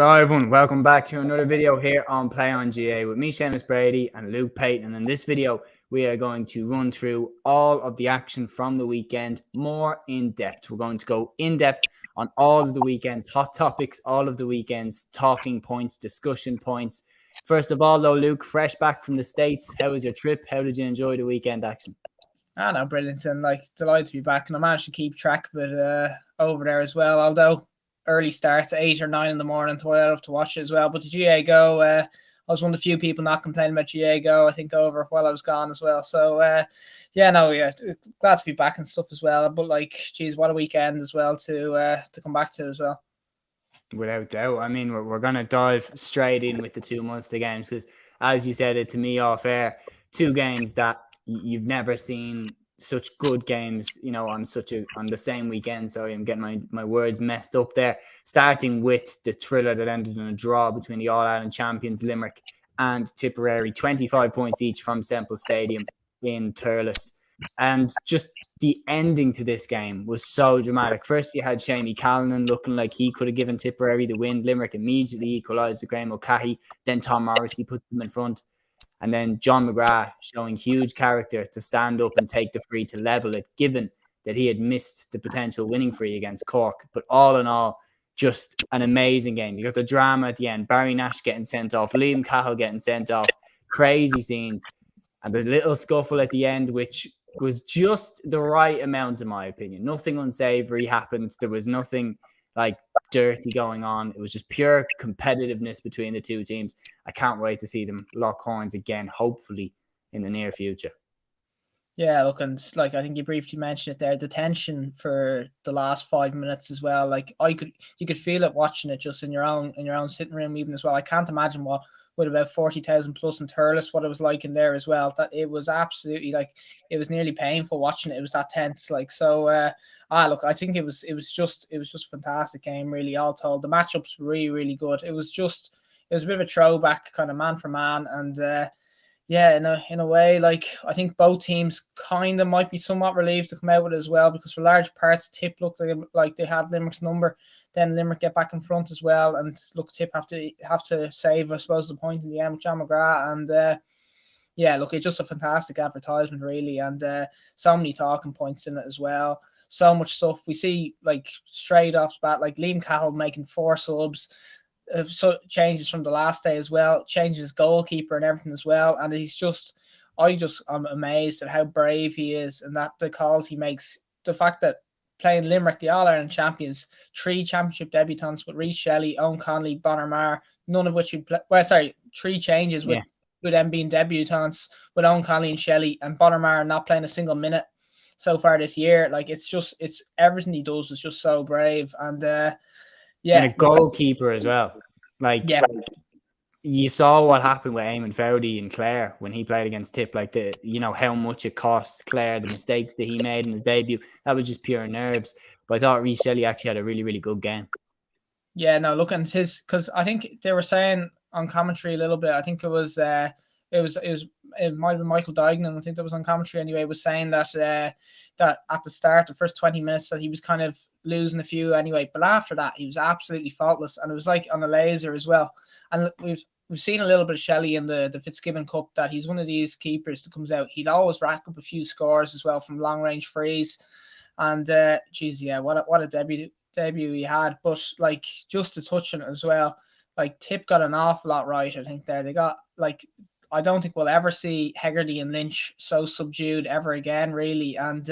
Hello everyone, welcome back to another video here on Play on GA with me, Seamus Brady, and Luke Peyton. And in this video, we are going to run through all of the action from the weekend more in depth. We're going to go in depth on all of the weekend's hot topics, all of the weekend's talking points, discussion points. First of all, though, Luke, fresh back from the States, how was your trip? How did you enjoy the weekend action? No, brilliant, and delighted to be back. And I managed to keep track of it over there as well. Although early starts, 8 or 9 in the morning, so I have to watch it as well. But the GAA Go, I was one of the few people not complaining about GAA Go. I think over while I was gone as well. So glad to be back and stuff as well. But geez, what a weekend as well to come back to as well. Without doubt. I mean, we're going to dive straight in with the 2 Munster games because, as you said it to me off air, 2 games that you've never seen such good games, on the same weekend. Sorry, I'm getting my words messed up there. Starting with the thriller that ended in a draw between the All-Ireland champions Limerick and Tipperary, 25 points each from Semple Stadium in Thurles. And just the ending to this game was so dramatic. First, you had Seamus Brady looking like he could have given Tipperary the win. Limerick immediately equalised with Graham O'Cahy. Then Tom Morrissey put them in front. And then John McGrath showing huge character to stand up and take the free to level it, given that he had missed the potential winning free against Cork. But all in all, just an amazing game. You got the drama at the end. Barry Nash getting sent off. Liam Cahill getting sent off. Crazy scenes. And the little scuffle at the end, which was just the right amount, in my opinion. Nothing unsavory happened. There was nothing dirty going on. It was just pure competitiveness between the two teams. I can't wait to see them lock horns again, hopefully in the near future. Yeah, look, and I think you briefly mentioned it there, the tension for the last 5 minutes as well. You could feel it watching it just in your own sitting room even as well. I can't imagine what with about 40,000 plus in Thurles, what it was like in there as well. That it was absolutely it was nearly painful watching it. It was that tense. I think it was just a fantastic game, really, all told. The matchups were really, really good. It was a bit of a throwback, kind of man for man, and in a way, I think both teams kind of might be somewhat relieved to come out with it as well, because for large parts, Tip looked like they had Limerick's number. Then Limerick get back in front as well, and look, Tip have to save, I suppose, the point in the end with John McGrath, and it's just a fantastic advertisement, really, and so many talking points in it as well. So much stuff we see, straight off the bat, Liam Cahill making 4 subs. Changes from the last day as well, changes goalkeeper and everything as well, and I'm amazed at how brave he is and that the calls he makes. The fact that playing Limerick, the All-Ireland champions, 3 championship debutants with Rhys Shelley, Owen Connolly, Bonner Maher, none of which 3 changes with them being debutants, with Owen Connolly and Shelley, and Bonner Maher not playing a single minute so far this year. It's everything he does is just so brave, and and a goalkeeper as well. You saw what happened with Eamon Fowdy and Clare when he played against Tip. How much it cost Clare, the mistakes that he made in his debut. That was just pure nerves. But I thought Rhys Shelley actually had a really, really good game. Yeah, no, look at his, because I think they were saying on commentary a little bit. I think it might have been Michael Dignan. I think that was on commentary anyway. Was saying that that at the start, the first 20 minutes, that he was kind of losing a few anyway, but after that he was absolutely faultless, and it was like on a laser as well. And we've seen a little bit of Shelley in the Fitzgibbon Cup, that he's one of these keepers that comes out, he'd always rack up a few scores as well from long range frees, and what a debut he had. But just to touch on it as well, Tip got an awful lot right. I think they got I don't think we'll ever see Hegarty and Lynch so subdued ever again, really. And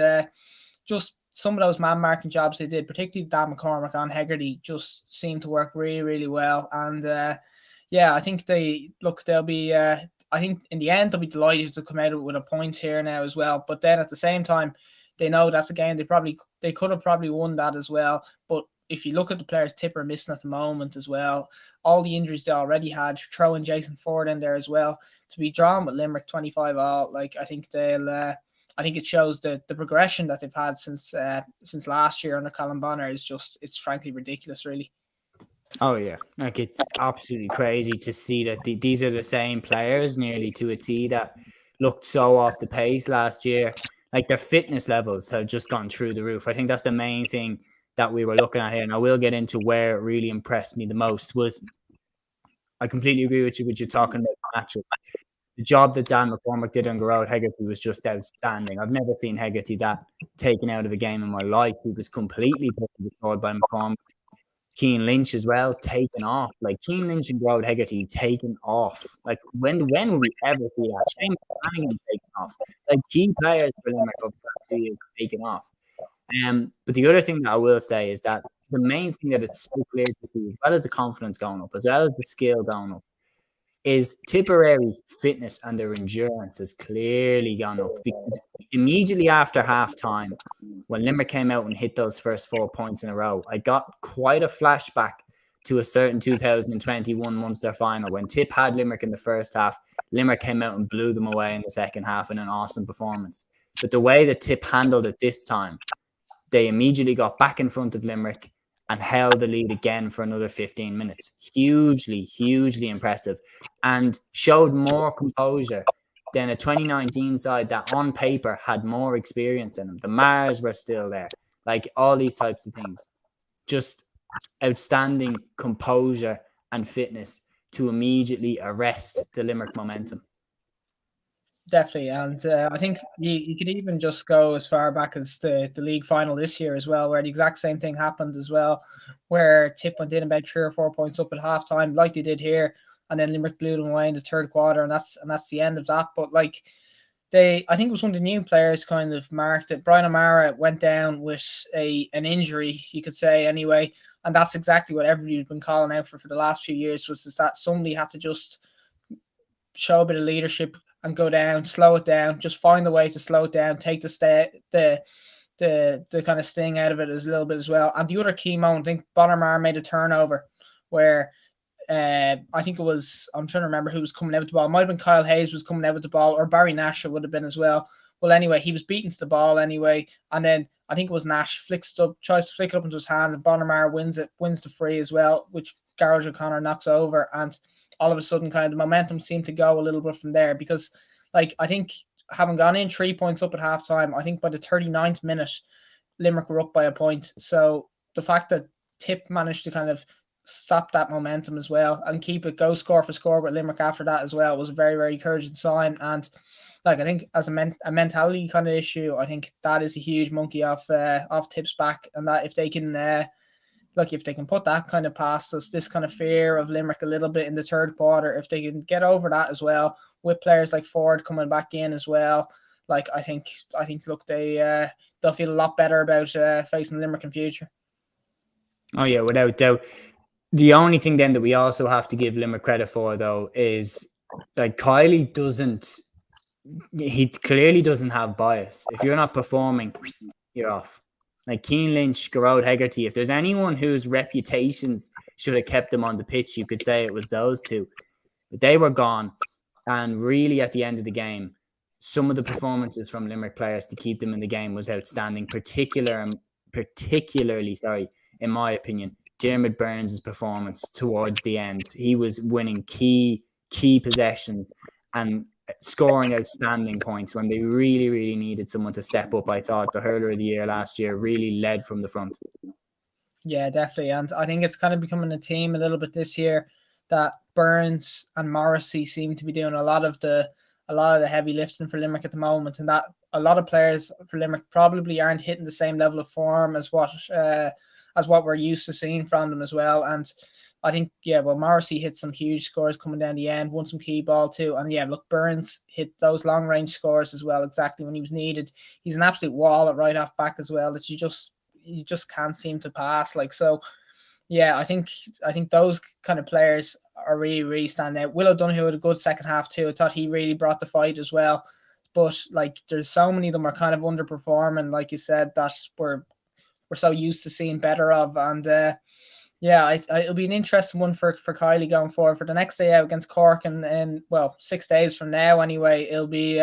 just some of those man-marking jobs they did, particularly Dan McCormack on Hegarty, just seemed to work really, really well. And I think they'll be, I think in the end, they'll be delighted to come out with a point here now as well. But then at the same time, they know that's a game they could have probably won that as well. But if you look at the players Tip are missing at the moment as well, all the injuries they already had, throw in Jason Ford in there as well, to be drawn with Limerick 25 all, I think I think it shows the progression that they've had since last year under Colin Bonner it's frankly ridiculous, really. Oh yeah, it's absolutely crazy to see that these are the same players nearly to a T that looked so off the pace last year. Their fitness levels have just gone through the roof. I think that's the main thing that we were looking at here, and I will get into where it really impressed me the most was I completely agree with you. What you're talking about, matchup. The job that Dan McCormack did on Gerard Hegarty was just outstanding. I've never seen Hegarty that taken out of a game in my life. He was completely put to the side by McCormack. Keane Lynch as well, taken off. Like Keane Lynch and Gerard Hegarty taken off. Like when will we ever see that? Shane Flanagan taken off. Like key players for Limerick over the past 2 years taken off. But the other thing that I will say is that the main thing that it's so clear to see, as well as the confidence going up, as well as the skill going up, is Tipperary's fitness and their endurance has clearly gone up, because immediately after halftime, when Limerick came out and hit those first 4 points in a row, I got quite a flashback to a certain 2021 Munster final when Tip had Limerick in the first half. Limerick came out and blew them away in the second half in an awesome performance. But the way that Tip handled it this time, they immediately got back in front of Limerick and held the lead again for another 15 minutes. Hugely, hugely impressive, and showed more composure than a 2019 side that on paper had more experience in them. The Mars were still there. Like all these types of things. Just outstanding composure and fitness to immediately arrest the Limerick momentum. Definitely, and I think you could even just go as far back as the league final this year as well, where the exact same thing happened as well, where Tip went in about 3 or 4 points up at halftime, like they did here, and then Limerick blew them away in the third quarter, and that's the end of that. But like I think it was one of the new players kind of marked it. Brian O'Mara went down with an injury, you could say anyway, and that's exactly what everybody's been calling out for the last few years, was that somebody had to just show a bit of leadership and go down, slow it down, just find a way to slow it down, take the kind of sting out of it as a little bit as well. And the other key moment, I think Bonner made a turnover where I think it was, I'm trying to remember who was coming out with the ball. It might have been Kyle Hayes was coming out with the ball, or Barry Nash would have been as well. Well, anyway, he was beaten to the ball anyway, and then I think it was Nash tries to flick it up into his hand, and Bonner wins the free as well, which Garage O'Connor knocks over, and all of a sudden kind of the momentum seemed to go a little bit from there, because like I think having gone in 3 points up at halftime, I think by the 39th minute, Limerick were up by a point. So the fact that Tip managed to kind of stop that momentum as well and keep it go score for score with Limerick after that as well was a very, very encouraging sign. And like I think as a mentality kind of issue, I think that is a huge monkey off Tip's back, and that if they can if they can put that kind of past us, this kind of fear of Limerick a little bit in the third quarter, if they can get over that as well, with players like Ford coming back in as well, like I think look, they'll feel a lot better about facing Limerick in future. Oh yeah, without doubt. The only thing then that we also have to give Limerick credit for, though, is like he clearly doesn't have bias. If you're not performing, you're off. Like Keane Lynch, Gerard Hegarty, if there's anyone whose reputations should have kept them on the pitch, you could say it was those two. But they were gone. And really at the end of the game, some of the performances from Limerick players to keep them in the game was outstanding, particularly, in my opinion, Dermot Burns' performance towards the end. He was winning key possessions and scoring outstanding points when they really, really needed someone to step up. I thought the hurler of the year last year really led from the front. Yeah, definitely. And I think it's kind of becoming a team a little bit this year that Burns and Morrissey seem to be doing a lot of the heavy lifting for Limerick at the moment, and that a lot of players for Limerick probably aren't hitting the same level of form as what we're used to seeing from them as well. And I think, Morrissey hit some huge scores coming down the end, won some key ball too. And look, Burns hit those long range scores as well, exactly when he was needed. He's an absolute wall at right half back as well that you just can't seem to pass. Like, so yeah, I think those kind of players are really, really standing out. Will O'Donoghue had a good second half too. I thought he really brought the fight as well. But like, there's so many of them are kind of underperforming, like you said, that we're so used to seeing better of. And it'll be an interesting one for Kylie going forward for the next day out against Cork, and 6 days from now anyway. It'll be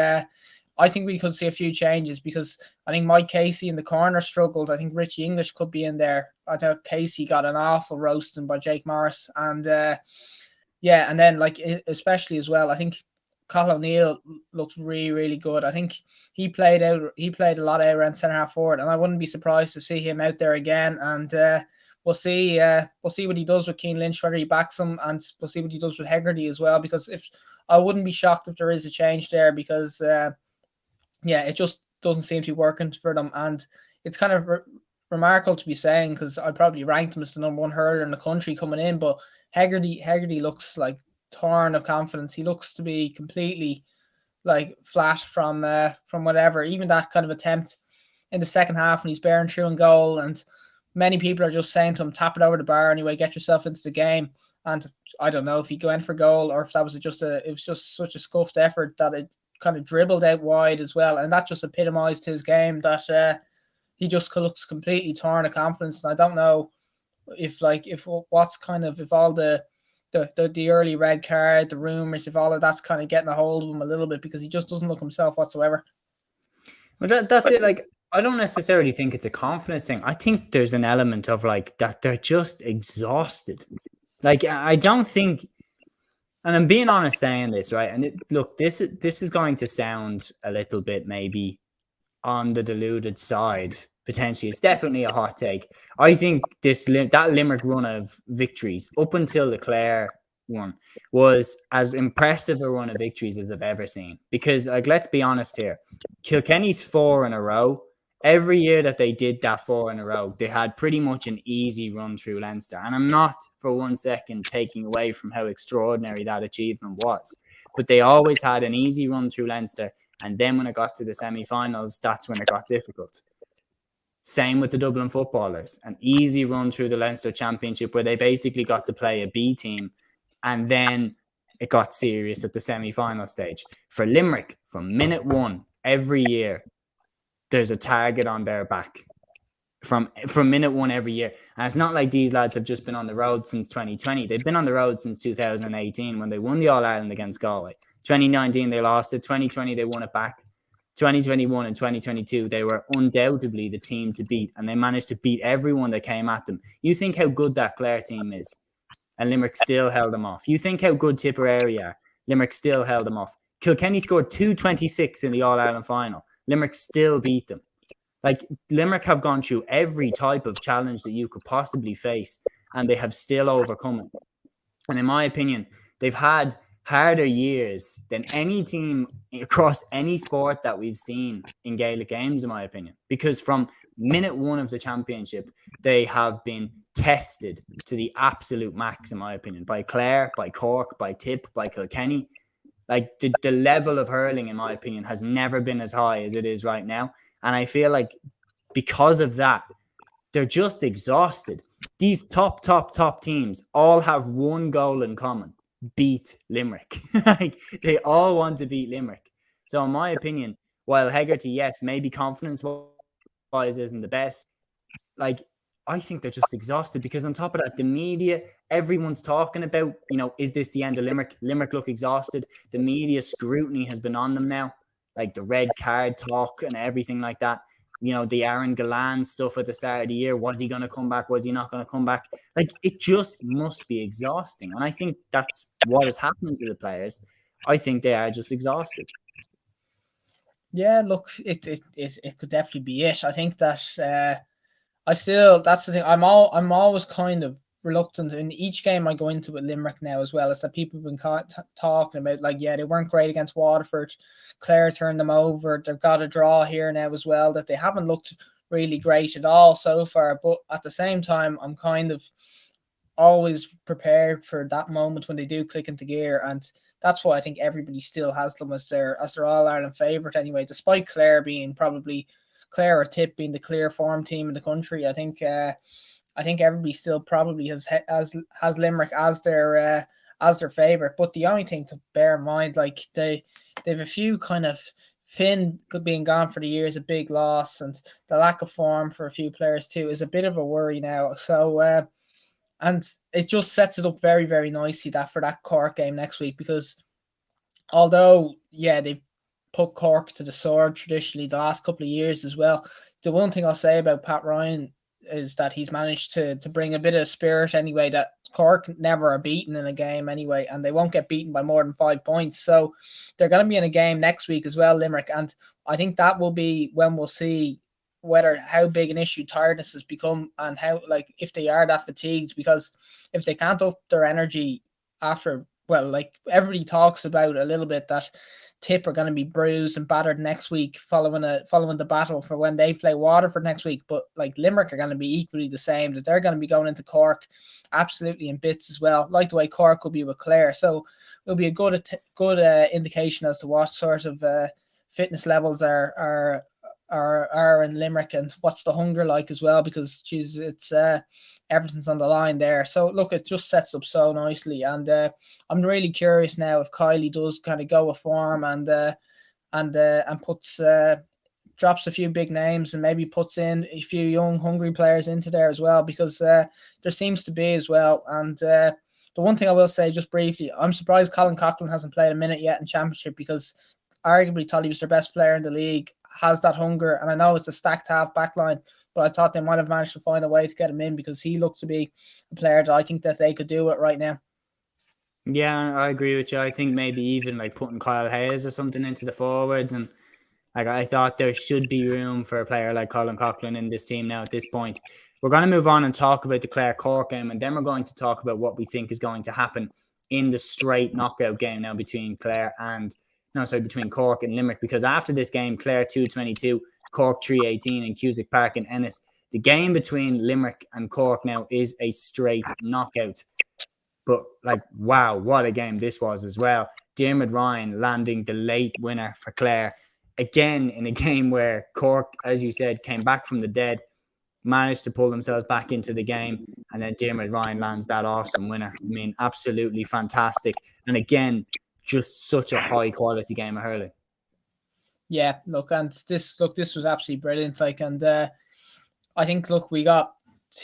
I think we could see a few changes, because I think Mike Casey in the corner struggled. I think Richie English could be in there. I thought Casey got an awful roasting by Jake Morris, and and then like especially as well, I think Cathal O'Neill looks really, really good. I think he played a lot out around centre half forward, and I wouldn't be surprised to see him out there again. And we'll see what he does with Keane Lynch, whether he backs him, and we'll see what he does with Hegarty as well. Because if I wouldn't be shocked if there is a change there, because it just doesn't seem to be working for them, and it's kind of remarkable to be saying, because I probably ranked him as the number one hurler in the country coming in, but Hegarty looks like torn of confidence. He looks to be completely like flat from whatever, even that kind of attempt in the second half when he's bearing through in goal, and many people are just saying to him, tap it over the bar anyway, get yourself into the game. And I don't know if he went for goal or if that was just such a scuffed effort that it kind of dribbled out wide as well, and that just epitomized his game, that he just looks completely torn of confidence. And I don't know if all the early red card, the rumors, if all of that's kind of getting a hold of him a little bit, because he just doesn't look himself whatsoever. Well, that's it. Like, I don't necessarily think it's a confidence thing. I think there's an element of like that they're just exhausted. Like, I don't think, and I'm being honest saying this, right? And look, this is going to sound a little bit maybe on the deluded side. Potentially, it's definitely a hot take. I think that Limerick run of victories up until the Clare one was as impressive a run of victories as I've ever seen. Because, like, let's be honest here, Kilkenny's 4 in a row. Every year that they did that 4 in a row, they had pretty much an easy run through Leinster. And I'm not for 1 second taking away from how extraordinary that achievement was. But they always had an easy run through Leinster. And then when it got to the semi-finals, that's when it got difficult. Same with the Dublin footballers. An easy run through the Leinster Championship where they basically got to play a B team. And then it got serious at the semi-final stage. For Limerick, from minute one, every year, there's a target on their back. From minute one every year. And it's not like these lads have just been on the road since 2020. They've been on the road since 2018 when they won the All-Ireland against Galway. 2019, they lost it. 2020, they won it back. 2021 and 2022, they were undoubtedly the team to beat, and they managed to beat everyone that came at them. You think how good that Clare team is, and Limerick still held them off. You think how good Tipperary are, Limerick still held them off. Kilkenny scored 226 in the All-Ireland final. Limerick still beat them. Like, Limerick have gone through every type of challenge that you could possibly face, and they have still overcome it. And in my opinion, they've had harder years than any team across any sport that we've seen in Gaelic games, in my opinion. Because from minute one of the championship, they have been tested to the absolute max, in my opinion, by Clare, by Cork, by Tip, by Kilkenny. Like, the level of hurling, in my opinion, has never been as high as it is right now. And I feel like because of that, they're just exhausted. These top teams all have one goal in common: beat Limerick. Like, they all want to beat Limerick. So in my opinion, while Hegarty, yes, maybe confidence-wise isn't the best, like, I think they're just exhausted, because on top of that, the media, everyone's talking about, is this the end of Limerick? Limerick look exhausted. The media scrutiny has been on them now, like the red card talk and everything like that. The Aaron Gallan stuff at the start of the year. Was he going to come back? Was he not going to come back? Like, it just must be exhausting. And I think that's what is happening to the players. I think they are just exhausted. Yeah, look, it could definitely be it. I think that that's the thing. I'm always kind of reluctant in each game I go into with Limerick now as well, is that people have been talking about, like, yeah, they weren't great against Waterford. Clare turned them over. They've got a draw here now as well, that they haven't looked really great at all so far. But at the same time, I'm kind of always prepared for that moment when they do click into gear, and that's why I think everybody still has them as their All-Ireland favourite anyway, despite Clare being probably Clare or Tip being the clear form team in the country. I think everybody still probably has Limerick as their favourite. But the only thing to bear in mind, like, they've a few kind of Finn being gone for the year is a big loss, and the lack of form for a few players too is a bit of a worry now. So and it just sets it up very, very nicely for that Cork game next week, because although, yeah, they've put Cork to the sword traditionally the last couple of years as well, the one thing I'll say about Pat Ryan is that he's managed to bring a bit of spirit anyway, that Cork never are beaten in a game anyway, and they won't get beaten by more than 5 points. So they're going to be in a game next week as well, Limerick, and I think that will be when we'll see whether how big an issue tiredness has become, and how, like, if they are that fatigued, because if they can't up their energy after, well, like everybody talks about a little bit that Tip are going to be bruised and battered next week following the battle for when they play Waterford next week, but like Limerick are going to be equally the same, that they're going to be going into Cork absolutely in bits as well, like the way Cork will be with Clare. So it'll be a good indication as to what sort of fitness levels are in Limerick, and what's the hunger like as well, because geez, it's everything's on the line there. So look, it just sets up so nicely, and I'm really curious now if Kylie does kind of go a form and puts drops a few big names and maybe puts in a few young hungry players into there as well, because there seems to be as well. And the one thing I will say just briefly, I'm surprised Colin Coughlin hasn't played a minute yet in Championship, because arguably thought he was their best player in the league, has that hunger, and I know it's a stacked half back line, but I thought they might have managed to find a way to get him in, because he looks to be a player that I think that they could do it right now. Yeah, I agree with you. I think maybe even like putting Kyle Hayes or something into the forwards, and like I thought there should be room for a player like Colin Coughlin in this team now at this point. We're going to move on and talk about the Clare Cork game, and then we're going to talk about what we think is going to happen in the straight knockout game now between between Cork and Limerick, because after this game, Clare 2-22, Cork 3-18 in Cusack Park in Ennis. The game between Limerick and Cork now is a straight knockout. But like, wow, what a game this was as well. Diarmuid Ryan landing the late winner for Clare. Again, in a game where Cork, as you said, came back from the dead, managed to pull themselves back into the game, and then Diarmuid Ryan lands that awesome winner. I mean, absolutely fantastic. And again, just such a high quality game of hurling. Yeah, this was absolutely brilliant. Like, and I think, look, we got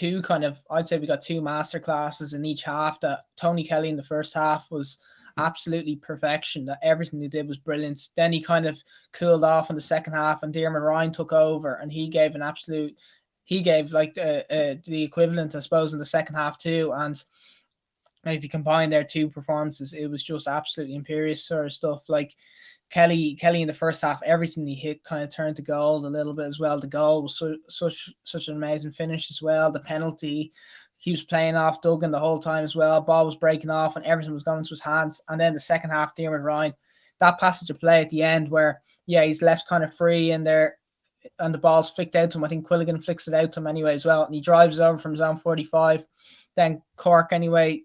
I'd say we got two masterclasses in each half. That Tony Kelly in the first half was absolutely perfection, that everything he did was brilliant. Then he kind of cooled off in the second half, and Diarmuid Ryan took over, and he gave like the equivalent, I suppose, in the second half too. And if you combine their two performances, it was just absolutely imperious sort of stuff. Like Kelly in the first half, everything he hit kind of turned to gold a little bit as well. The goal was such an amazing finish as well. The penalty, he was playing off Duggan the whole time as well. Ball was breaking off and everything was going into his hands. And then the second half, Diarmuid Ryan, that passage of play at the end where, yeah, he's left kind of free in there and the ball's flicked out to him. I think Quilligan flicks it out to him anyway as well. And he drives over from zone 45. Then Cork anyway,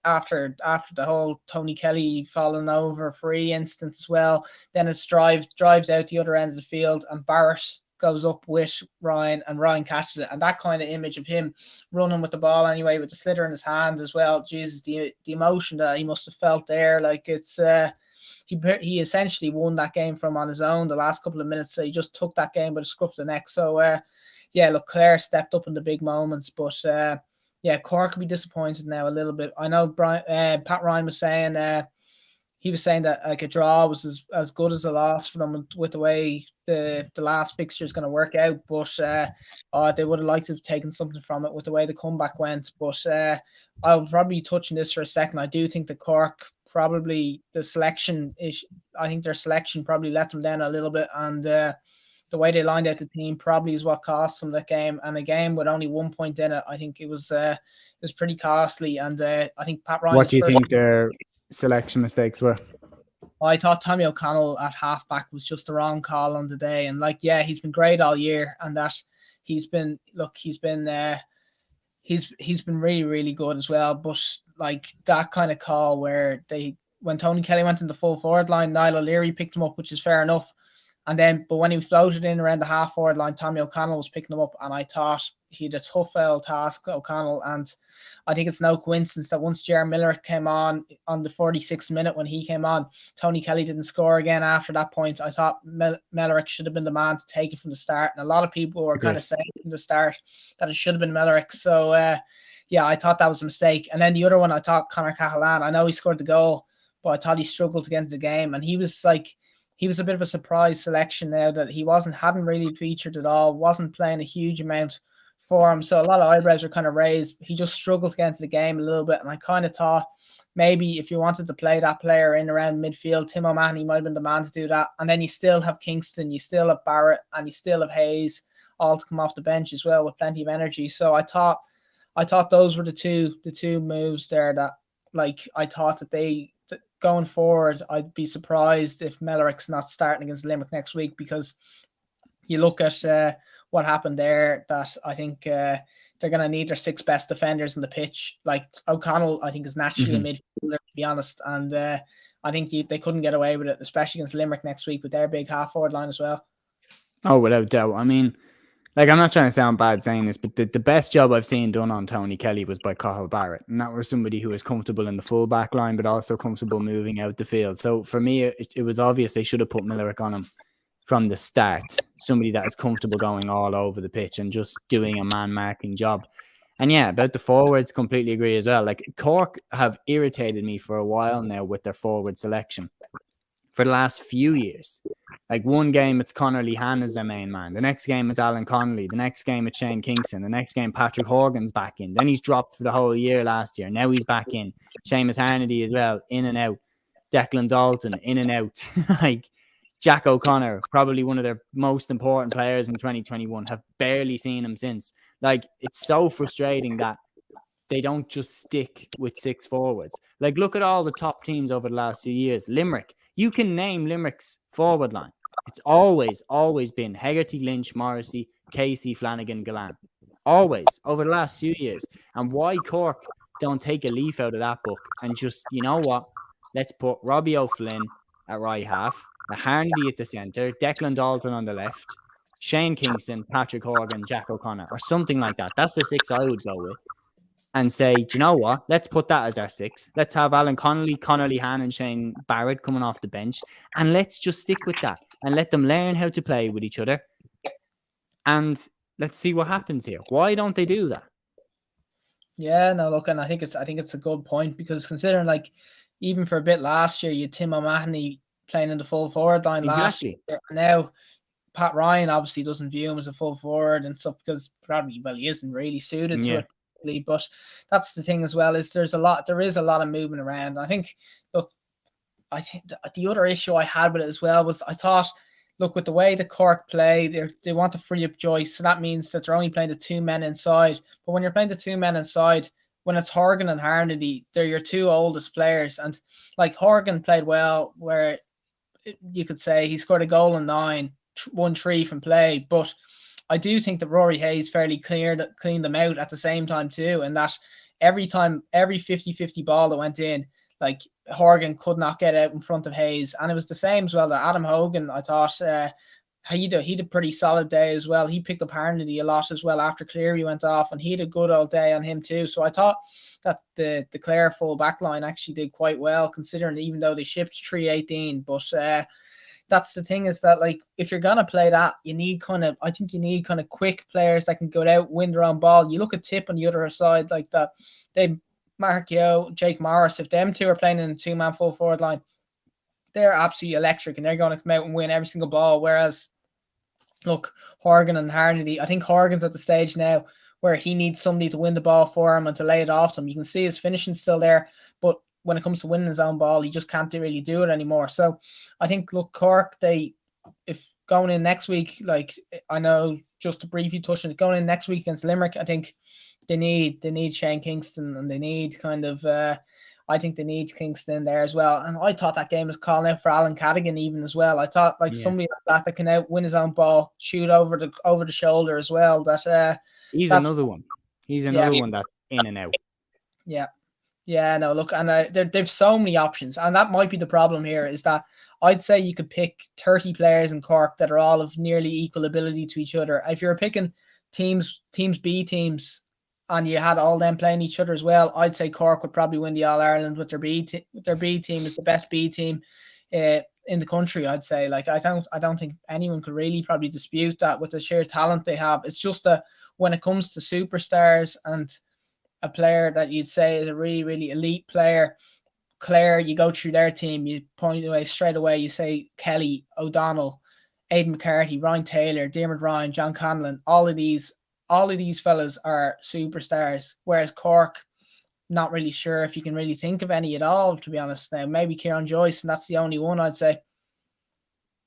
after the whole Tony Kelly falling over free instance as well, then it's drives out the other end of the field, and Barrett goes up with Ryan, and Ryan catches it. And that kind of image of him running with the ball anyway, with the sliotar in his hand as well, Jesus, the emotion that he must have felt there, like it's he essentially won that game from on his own the last couple of minutes. So he just took that game by the scruff of the neck. So yeah, look, Clare stepped up in the big moments, but yeah, Cork could be disappointed now a little bit. I know Pat Ryan was saying he was saying that like a draw was as good as a loss for them with the way the last fixture is going to work out. But they would have liked to have taken something from it with the way the comeback went. But I'll probably touch on this for a second. I do think the Cork probably I think their selection probably let them down a little bit, and the way they lined out the team probably is what cost them that game. And a game with only 1 point in it, I think it was pretty costly. And I think Pat Ryan. What do you think their selection mistakes were? I thought Tommy O'Connell at halfback was just the wrong call on the day. And like, yeah, he's been great all year, and that he's been really, really good as well. But like that kind of call where when Tony Kelly went in the full forward line, Niall O'Leary picked him up, which is fair enough. But when he floated in around the half forward line, Tommy O'Connell was picking him up, and I thought he had a tough old task, O'Connell. And I think it's no coincidence that once Ger Miller came on the 46th minute, when he came on, Tony Kelly didn't score again after that point. I thought Mellerick should have been the man to take it from the start, and a lot of people were kind of saying from the start that it should have been Mellerick. So yeah, I thought that was a mistake. And then the other one, I thought Conor Cahalane. I know he scored the goal, but I thought he struggled to get into the game, and he was a bit of a surprise selection now that he hadn't really featured at all, wasn't playing a huge amount for him. So a lot of eyebrows are kind of raised. He just struggled against the game a little bit. And I kind of thought maybe if you wanted to play that player in around midfield, Tim O'Mahony might have been the man to do that. And then you still have Kingston, you still have Barrett, and you still have Hayes all to come off the bench as well with plenty of energy. So I thought those were the two moves there that, like, I thought that going forward, I'd be surprised if Mellerick's not starting against Limerick next week, because you look at what happened there, that I think they're going to need their 6 best defenders on the pitch. Like O'Connell, I think, is naturally a midfielder, to be honest, and I think they couldn't get away with it, especially against Limerick next week with their big half-forward line as well. Oh, without doubt. I mean, like, I'm not trying to sound bad saying this, but the best job I've seen done on Tony Kelly was by Cathal Barrett. And that was somebody who was comfortable in the full back line, but also comfortable moving out the field. So for me, it was obvious they should have put Millerick on him from the start. Somebody that is comfortable going all over the pitch and just doing a man-marking job. And yeah, about the forwards, completely agree as well. Like, Cork have irritated me for a while now with their forward selection. For the last few years. Like, one game, it's Conor Lehan as their main man. The next game, it's Alan Connolly. The next game, it's Shane Kingston. The next game, Patrick Horgan's back in. Then he's dropped for the whole year last year. Now he's back in. Seamus Hannity as well, in and out. Declan Dalton, in and out. Like, Jack O'Connor, probably one of their most important players in 2021, have barely seen him since. Like, it's so frustrating that they don't just stick with 6 forwards. Like, look at all the top teams over the last few years. Limerick. You can name Limerick's forward line. It's always been Hegarty, Lynch, Morrissey, Casey, Flanagan, Gallan. Always, over the last few years. And why Cork don't take a leaf out of that book and just, you know what, let's put Robbie O'Flynn at right half, Harnedy at the centre, Declan Dalton on the left, Shane Kingston, Patrick Horgan, Jack O'Connor, or something like that. That's the 6 I would go with. And say, do you know what? Let's put that as our 6. Let's have Alan Connolly, Conor Lehan, and Shane Barrett coming off the bench. And let's just stick with that and let them learn how to play with each other. And let's see what happens here. Why don't they do that? Yeah, no, look, and I think it's a good point, because considering, like, even for a bit last year, you had Tim O'Mahony playing in the full forward line last year. Now, Pat Ryan obviously doesn't view him as a full forward and stuff, because probably, well, he isn't really suited to it. But that's the thing as well, is there is a lot of movement around. I think the other issue I had with it as well was, I thought, look, with the way the Cork play, they want to free up Joyce, so that means that they're only playing the 2 men inside. But when you're playing the 2 men inside, when it's Horgan and Harnedy, they're your 2 oldest players, and like, Horgan played well, where you could say he scored a goal in 9, 1-3 from play, but I do think that Rory Hayes fairly cleaned them out at the same time too, and that every 50-50 ball that went in, like, Horgan could not get out in front of Hayes. And it was the same as well that Adam Hogan, I thought, he did a pretty solid day as well. He picked up Harnedy a lot as well after Cleary went off, and he had a good old day on him too. So I thought that the Clare full back line actually did quite well, considering, even though they shipped 3-18. But that's the thing, is that, like, if you're gonna play that, you need kind of quick players that can go out, win their own ball. You look at Tip on the other side, like that. They Mark Yeo, Jake Morris, if them 2 are playing in a 2-man full forward line, they're absolutely electric, and they're going to come out and win every single ball. Whereas, look, Horgan and Harnedy, I think Horgan's at the stage now where he needs somebody to win the ball for him and to lay it off them. You can see his finishing still there, but when it comes to winning his own ball, he just can't really do it anymore. So I think, look, Cork, if going in next week, like, I know, just to briefly touch on it, going in next week against Limerick, I think they need Shane Kingston, and they need I think they need Kingston there as well. And I thought that game was calling out for Alan Cadigan even as well. I thought, like, somebody like that can out win his own ball, shoot over the shoulder as well. He's another one. He's another one that's in and out. Yeah. Yeah, no, look, and they've so many options, and that might be the problem here, is that I'd say you could pick 30 players in Cork that are all of nearly equal ability to each other. If you're picking teams B teams, and you had all them playing each other as well, I'd say Cork would probably win the All-Ireland with their B team. Their B team is the best B team in the country, I'd say. Like, I don't think anyone could really probably dispute that with the sheer talent they have. It's just that when it comes to superstars and a player that you'd say is a really, really elite player, Clare, you go through their team, you point away straight away, you say Kelly, O'Donnell, Aidan McCarthy, Ryan Taylor, Dermot Ryan, John Conlon, all of these all of these fellas are superstars, whereas Cork, not really sure if you can really think of any at all, to be honest. Now, maybe Kieran Joyce, and that's the only one I'd say.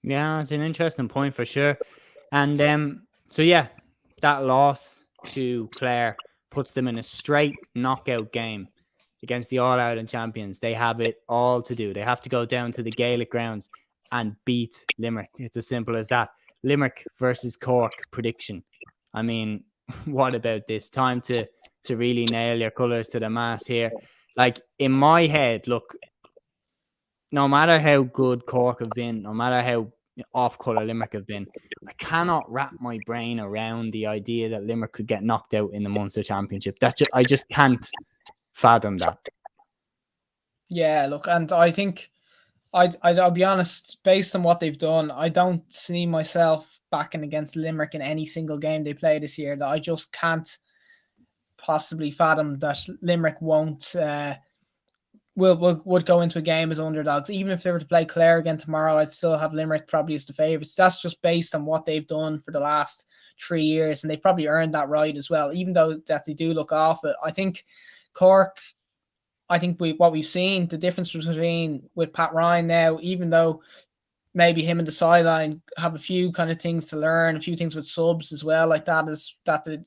Yeah, it's an interesting point for sure. And so yeah, that loss to Clare puts them in a straight knockout game against the All Ireland champions. They have it all to do. They have to go down to the Gaelic grounds and beat Limerick. It's as simple as that. Limerick versus Cork prediction. I mean, what about this? Time to really nail your colours to the mast here. Like in my head, look, no matter how good Cork have been, no matter how off colour Limerick have been, I cannot wrap my brain around the idea that Limerick could get knocked out in the Munster Championship. I just can't fathom that. Yeah, look, and I think I'll be honest, based on what they've done, I don't see myself backing against Limerick in any single game they play this year. That I just can't possibly fathom that Limerick won't would go into a game as underdogs. Even if they were to play Clare again tomorrow, I'd still have Limerick probably as the favourites. That's just based on what they've done for the last 3 years, and they've probably earned that right as well, even though that they do look off it. I think Cork, what we've seen, the difference between with Pat Ryan now, even though maybe him and the sideline have a few kind of things to learn, a few things with subs as well, like that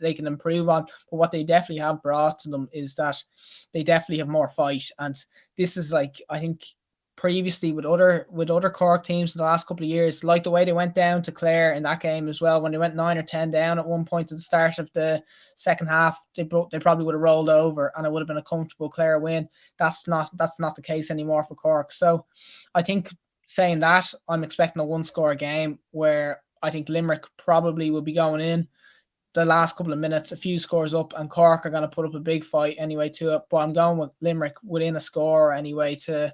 they can improve on. But what they definitely have brought to them is that they definitely have more fight. And this is like, I think previously with other Cork teams in the last couple of years, like the way they went down to Clare in that game as well, when they went 9 or 10 down at one point at the start of the second half, they probably would have rolled over and it would have been a comfortable Clare win. That's not the case anymore for Cork. So I think, saying that, I'm expecting a one-score game where I think Limerick probably will be going in the last couple of minutes, a few scores up, and Cork are going to put up a big fight anyway to it. But I'm going with Limerick within a score anyway to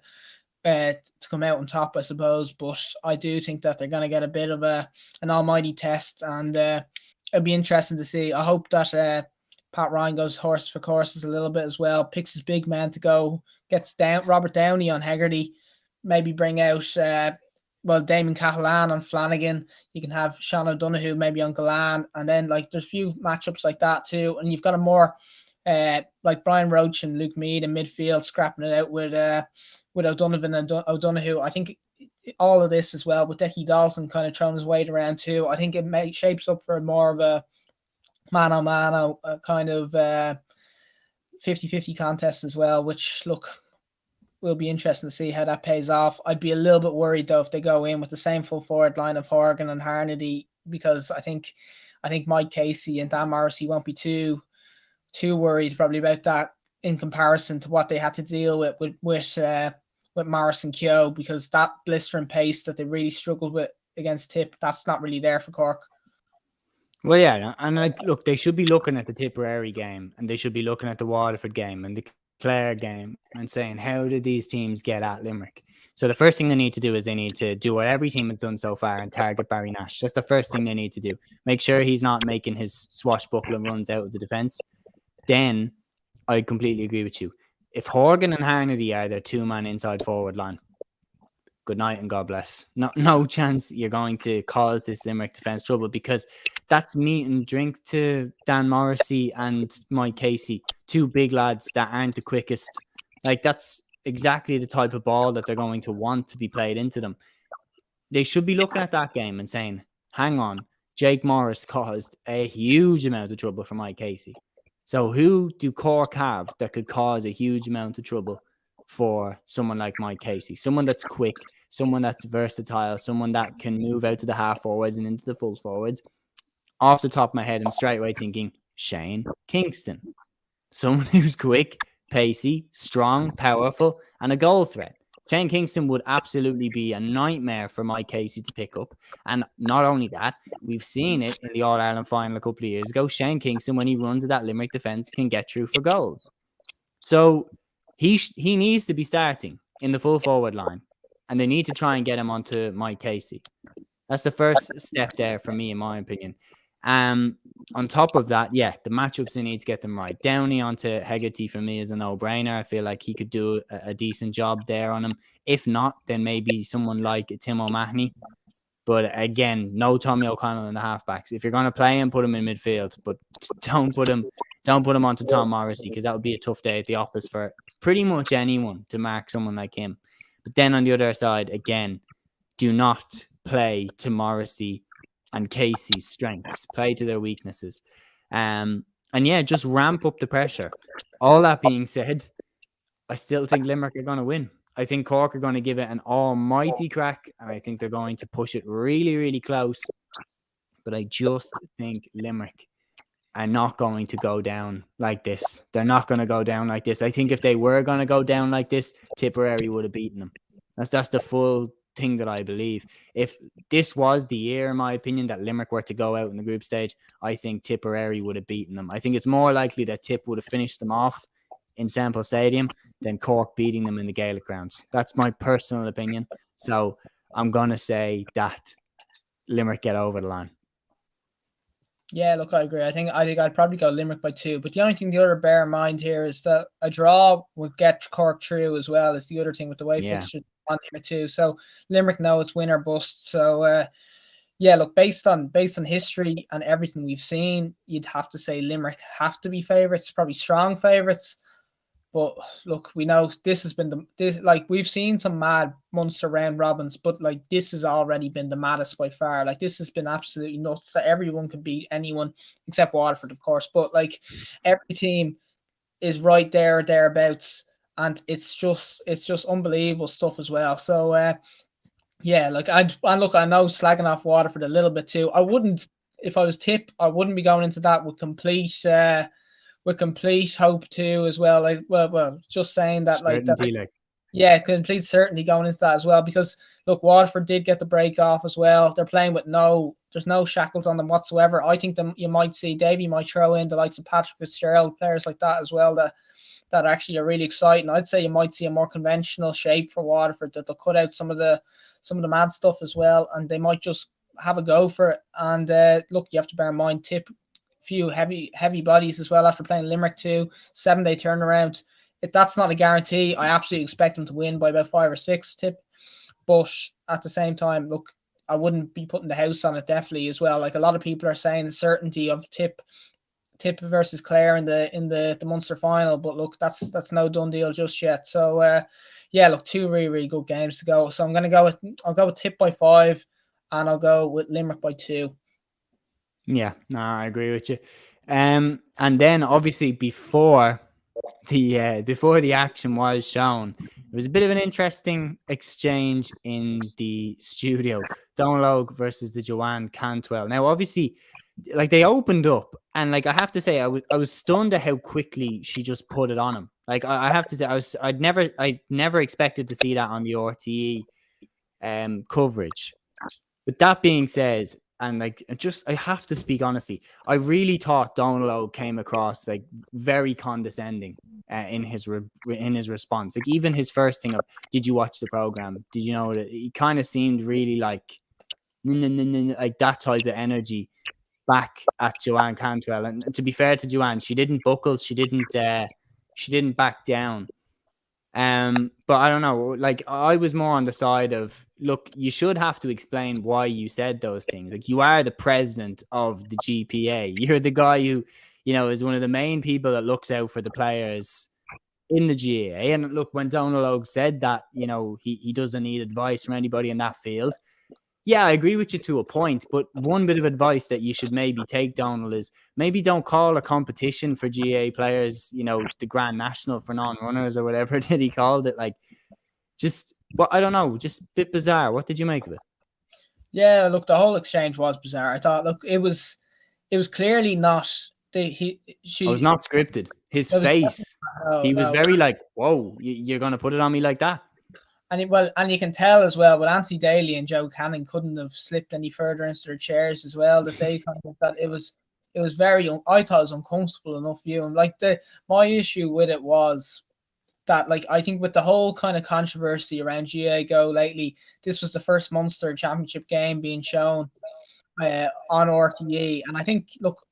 come out on top, I suppose. But I do think that they're going to get a bit of an almighty test, and it'll be interesting to see. I hope that Pat Ryan goes horse for courses a little bit as well, picks his big man to go, gets down Robert Downey on Hegarty, maybe bring out Damon Catalan on Flanagan. You can have Sean O'Donoghue maybe on Galan, and then like there's a few matchups like that too. And you've got a more like Brian Roach and Luke Meade in midfield scrapping it out with O'Donovan and O'Donoghue. I think all of this as well with Decky Dawson kind of throwing his weight around too. I think it shapes up for more of a mano kind of 50-50 contest as well, which look, will be interesting to see how that pays off. I'd be a little bit worried though if they go in with the same full forward line of Horgan and Harnedy, because I think Mike Casey and Dan Morrissey won't be too worried probably about that in comparison to what they had to deal with Morris and Keogh, because that blistering pace that they really struggled with against Tip, that's not really there for Cork. Well, yeah, and like, look, they should be looking at the Tipperary game, and they should be looking at the Waterford game and the Clare game and saying, how did these teams get at Limerick? So the first thing they need to do is they need to do what every team has done so far and target Barry Nash. That's the first thing they need to do. Make sure he's not making his swashbuckling runs out of the defence. Then I completely agree with you. If Horgan and Harnedy are their two-man inside forward line, good night and God bless. No chance you're going to cause this Limerick defence trouble, because that's meat and drink to Dan Morrissey and Mike Casey, two big lads that aren't the quickest. Like, that's exactly the type of ball that they're going to want to be played into them. They should be looking at that game and saying, hang on, Jake Morris caused a huge amount of trouble for Mike Casey. So who do Cork have that could cause a huge amount of trouble for someone like Mike Casey? Someone that's quick, someone that's versatile, someone that can move out to the half forwards and into the full forwards. Off the top of my head, I'm straight away thinking Shane Kingston. Someone who's quick, pacey, strong, powerful, and a goal threat. Shane Kingston would absolutely be a nightmare for Mike Casey to pick up. And not only that, we've seen it in the All-Ireland final a couple of years ago. Shane Kingston, when he runs at that Limerick defence, can get through for goals. So he needs to be starting in the full forward line, and they need to try and get him onto Mike Casey. That's the first step there for me, in my opinion. On top of that, yeah, the matchups, they need to get them right. Downey onto Hegarty for me is a no-brainer. I feel like he could do a decent job there on him. If not, then maybe someone like Tim O'Mahony. But again, no Tommy O'Connell in the halfbacks. If you're going to play him, put him in midfield, but don't put him onto Tom Morrissey, because that would be a tough day at the office for pretty much anyone to mark someone like him. But then on the other side, again, do not play to Morrissey and Casey's strengths. Play to their weaknesses. And yeah, just ramp up the pressure. All that being said, I still think Limerick are going to win. I think Cork are going to give it an almighty crack, and I think they're going to push it really, really close. But I just think Limerick are not going to go down like this. They're not going to go down like this. I think if they were going to go down like this, Tipperary would have beaten them. That's the full thing that I believe. If this was the year, in my opinion, that Limerick were to go out in the group stage, I think Tipperary would have beaten them. I think it's more likely that Tip would have finished them off in Semple Stadium than Cork beating them in the Gaelic grounds. That's my personal opinion. So I'm going to say that Limerick get over the line. Yeah, look, I agree. I think I'd probably go Limerick by 2. But the only thing the other bear in mind here is that a draw would get Cork through as well. Is the other thing with the way fixtures on here too. So Limerick know it's win or bust. So yeah, look, based on history and everything we've seen, you'd have to say Limerick have to be favourites, probably strong favourites. But look, we know this has been we've seen some mad Munster round robins, but like this has already been the maddest by far. Like this has been absolutely nuts. That everyone can beat anyone except Waterford, of course. But like every team is right there or thereabouts, and it's just unbelievable stuff as well. So yeah, like I know slagging off Waterford a little bit too. I wouldn't, if I was Tip, I wouldn't be going into that with complete hope too as well. Like well, just saying that certainty, yeah, complete certainty going into that as well, because look, Waterford did get the break off as well. They're playing with there's no shackles on them whatsoever. I think you might see Davey might throw in the likes of Patrick Fitzgerald, players like that as well that actually are really exciting. I'd say you might see a more conventional shape for Waterford, that they'll cut out some of the mad stuff as well, and they might just have a go for it. And look, you have to bear in mind Tip few heavy bodies as well after playing Limerick too. 7-day turnaround. If that's not a guarantee, I absolutely expect them to win by about 5 or 6, Tip. But at the same time, look, I wouldn't be putting the house on it definitely as well. Like a lot of people are saying the certainty of Tip versus Clare in the Munster final, but look, that's no done deal just yet. So yeah, look, 2 really, really good games to go. So I'll go with Tip by 5, and I'll go with Limerick by 2. Yeah, no, I agree with you. And then obviously before the action was shown, it was a bit of an interesting exchange in the studio. Donalogue versus the Joanne Cantwell. Now, obviously, like they opened up, and like I have to say, I was stunned at how quickly she just put it on him. Like I have to say, I'd never expected to see that on the RTE coverage. But that being said, and like I have to speak honestly, I really thought Donalogue came across like very condescending in his response. Like even his first thing of, "Did you watch the program? Did you know that?" He kind of seemed really like like that type of energy back at Joanne Cantwell. And to be fair to Joanne, she didn't buckle. She didn't back down. But I don't know, like I was more on the side of, look, you should have to explain why you said those things. Like you are the president of the GPA. You're the guy who, is one of the main people that looks out for the players in the GAA. And look, when Donalogue said that, he doesn't need advice from anybody in that field. Yeah, I agree with you to a point, but one bit of advice that you should maybe take, Donald, is maybe don't call a competition for GA players, the Grand National for non-runners or whatever that he called it. Like, I don't know, just a bit bizarre. What did you make of it? Yeah, look, the whole exchange was bizarre. I thought, look, it was clearly not. It was not scripted. His face, he was very like, "Whoa, you're gonna put it on me like that." And you can tell as well, but Anthony Daly and Joe Canning couldn't have slipped any further into their chairs as well. That they kind of that it was very. I thought it was uncomfortable enough view. And like my issue with it was that, like, I think with the whole kind of controversy around GA Go lately, this was the first Munster Championship game being shown on RTE, and I think, look,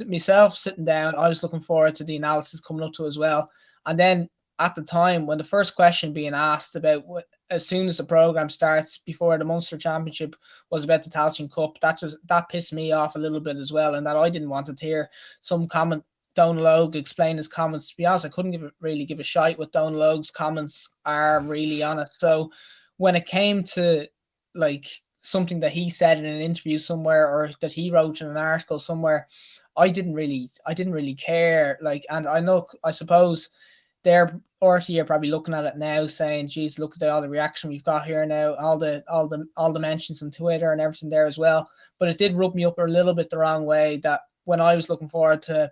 myself sitting down, I was looking forward to the analysis coming up to as well, and then at the time when the first question being asked about as soon as the program starts before the Munster Championship was about the Tailteann Cup, that pissed me off a little bit as well, and that I didn't want to hear some comment. Donal Logue explain his comments. To be honest, I couldn't really give a shite what Donal Logue's comments are really on it. So when it came to like something that he said in an interview somewhere or that he wrote in an article somewhere, I didn't really care. Like, and I suppose their RT are probably looking at it now saying, geez, look at all the reaction we've got here now, all the mentions on Twitter and everything there as well. But it did rub me up a little bit the wrong way that when I was looking forward to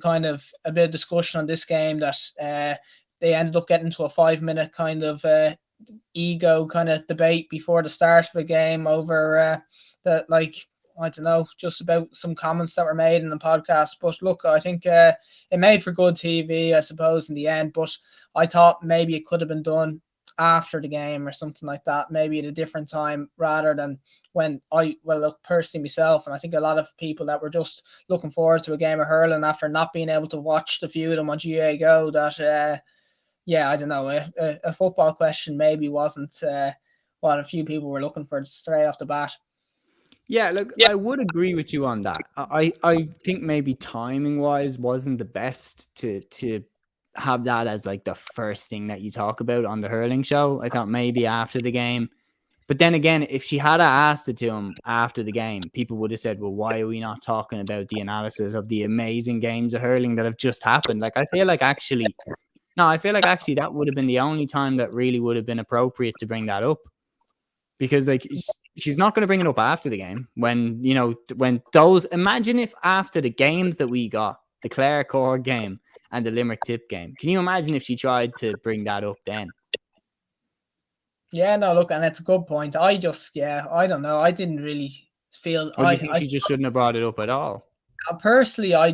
kind of a bit of discussion on this game, that they ended up getting to a 5-minute kind of ego kind of debate before the start of the game over that, like, I don't know, just about some comments that were made in the podcast. But look, I think it made for good TV, I suppose, in the end. But I thought maybe it could have been done after the game or something like that, maybe at a different time rather than when look, personally myself, and I think a lot of people that were just looking forward to a game of hurling after not being able to watch the few of them on GAA Go, that I don't know, a football question maybe wasn't what a few people were looking for straight off the bat. Yeah, look, I would agree with you on that. I think maybe timing wise wasn't the best to have that as like the first thing that you talk about on the hurling show. I thought maybe after the game. But then again, if she had asked it to him after the game, people would have said, well, why are we not talking about the analysis of the amazing games of hurling that have just happened? Like, I feel like actually that would have been the only time that really would have been appropriate to bring that up. Because like she's not going to bring it up after the game when imagine if after the games that we got, the Clare Core game and the Limerick Tip game, can you imagine if she tried to bring that up then? Yeah, no, look, and it's a good point. I don't know. I didn't really feel. Or do you think she just shouldn't have brought it up at all? Personally, I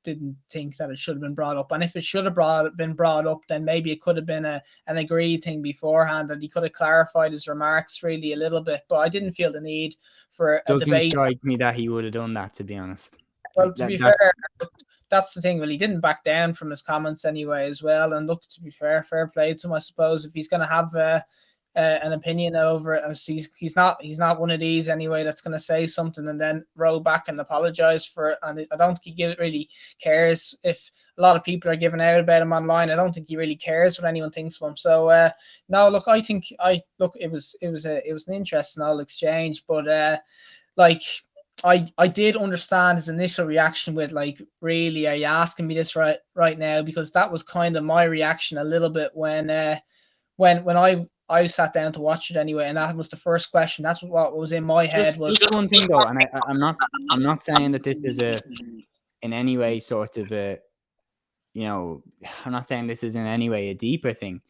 didn't think that it should have been brought up. And if it should have been brought up, then maybe it could have been an agreed thing beforehand, that he could have clarified his remarks really a little bit. But I didn't feel the need for a Doesn't debate. strike me that he would have done that, to be honest. Well, to be fair, that's the thing. Well, he didn't back down from his comments anyway as well. And look, to be fair play to him, I suppose. If he's going to have an opinion over it, he's not one of these anyway that's going to say something and then row back and apologize for it. And I don't think he really cares if a lot of people are giving out about him online. I don't think he really cares what anyone thinks of him. So no, look, I think it was an interesting old exchange, but I did understand his initial reaction with, like, really, are you asking me this right now? Because that was kind of my reaction a little bit when I sat down to watch it anyway, and that was the first question. That's what was in my head. Just one thing though, and I'm not saying that this is in any way sort of I'm not saying this is in any way a deeper thing,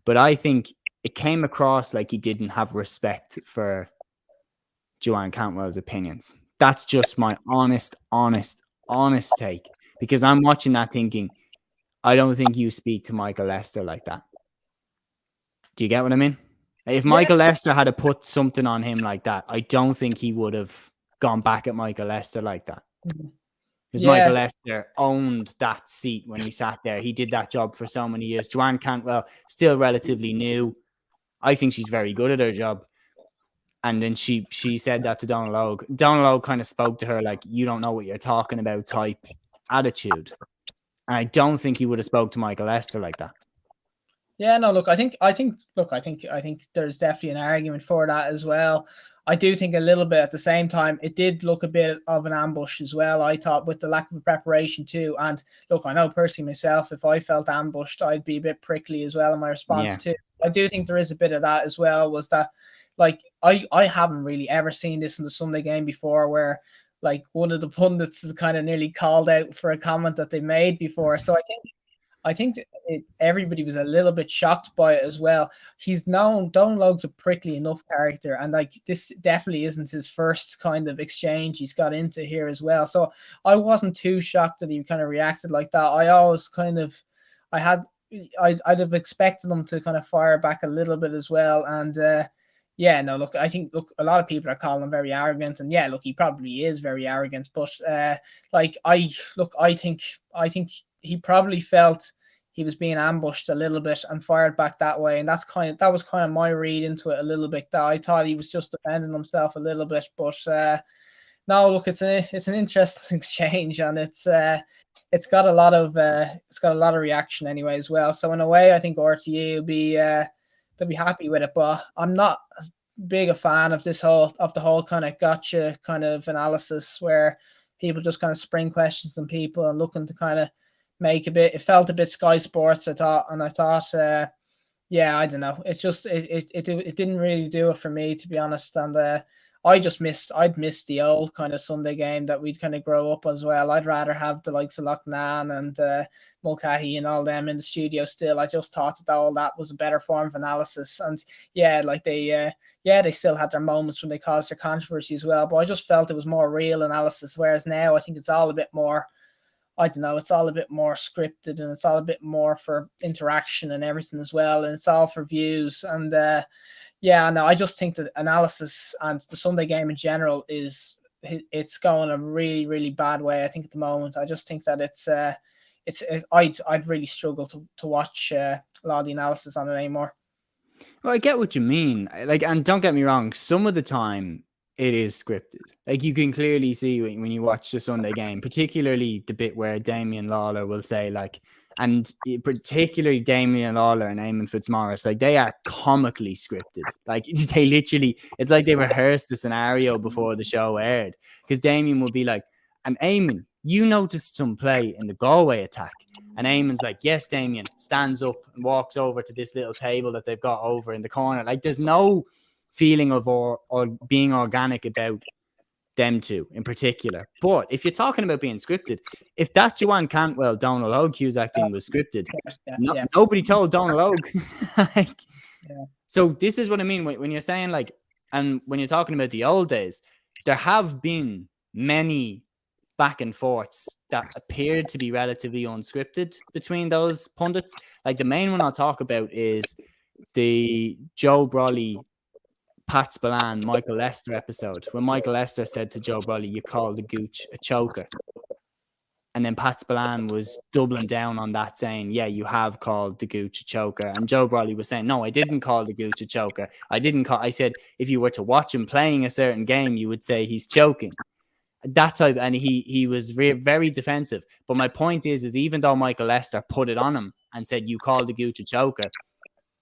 but I think it came across like he didn't have respect for Joanne Cantwell's opinions. That's just my honest take, because I'm watching that thinking, I don't think you speak to Michael Lester like that. Do you get what I mean? If Michael Lester had to put something on him like that, I don't think he would have gone back at Michael Lester like that. Because Michael Lester owned that seat when he sat there. He did that job for so many years. Joanne Cantwell, still relatively new. I think she's very good at her job. And then she said that to Donal Logue. Donal Logue kind of spoke to her like, you don't know what you're talking about type attitude. And I don't think he would have spoke to Michael Lester like that. Yeah, no, look, I think there's definitely an argument for that as well. I do think a little bit at the same time, it did look a bit of an ambush as well, I thought, with the lack of preparation too. And look, I know personally myself, if I felt ambushed, I'd be a bit prickly as well in my response too. I do think there is a bit of that as well, was that, like, I haven't really ever seen this in the Sunday game before where, like, one of the pundits is kind of nearly called out for a comment that they made before. So I think everybody was a little bit shocked by it as well. Donal Logue's a prickly enough character, and like, this definitely isn't his first kind of exchange he's got into here as well. So I wasn't too shocked that he kind of reacted like that. I always kind of, I'd have expected him to kind of fire back a little bit as well. And I think a lot of people are calling him very arrogant, and he probably is very arrogant. But I think he probably felt he was being ambushed a little bit and fired back that way. And that was kind of my read into it a little bit. That I thought he was just defending himself a little bit, but no, look, it's an interesting exchange, and it's got a lot of reaction anyway as well. So in a way, I think RTE will be they'll be happy with it, but I'm not as big a fan of the whole kind of gotcha kind of analysis where people just kind of spring questions on people and looking to kind of make it felt a bit Sky Sports, I thought, yeah, I don't know. It's just it didn't really do it for me, to be honest. And I'd missed the old kind of Sunday game that we'd kind of grow up as well. I'd rather have the likes of Loughnane and Mulcahy and all them in the studio still. I just thought that all that was a better form of analysis. And yeah, like they still had their moments when they caused their controversy as well. But I just felt it was more real analysis. Whereas now I think it's all a bit more, I don't know, it's all a bit more scripted, and it's all a bit more for interaction and everything as well. And it's all for views. And yeah, no, I just think that analysis and the Sunday game in general it's going a really, really bad way, I think, at the moment. I just think that I'd really struggle to watch a lot of the analysis on it anymore. Well, I get what you mean. Like, and don't get me wrong, some of the time it is scripted. Like, you can clearly see when you watch the Sunday game, particularly the bit where Damien Lawler will say, like, and particularly Damien Lawler and Eamon Fitzmaurice, like, they are comically scripted. Like, they literally, it's like they rehearsed the scenario before the show aired. Because Damien will be like, and Eamon, you noticed some play in the Galway attack. And Eamon's like, yes, Damien, stands up and walks over to this little table that they've got over in the corner. Like, there's no feeling of or being organic about them two in particular. But if you're talking about being scripted, if that Joanne Cantwell, Donald Ogue Cusack thing was scripted, nobody told Donald Ogue. Like, so this is what I mean when you're saying, like, and when you're talking about the old days, there have been many back and forths that appeared to be relatively unscripted between those pundits. Like, the main one I'll talk about is the Joe Brolly, Pat Spillane, Michael Lester episode, when Michael Lester said to Joe Brolly, you call the gooch a choker. And then Pat Spillane was doubling down on that, saying, yeah, you have called the gooch a choker. And Joe Brolly was saying, no, I didn't call the gooch a choker. I said, if you were to watch him playing a certain game, you would say he's choking. That type, and he was very defensive. But my point is even though Michael Lester put it on him and said, you called the gooch a choker,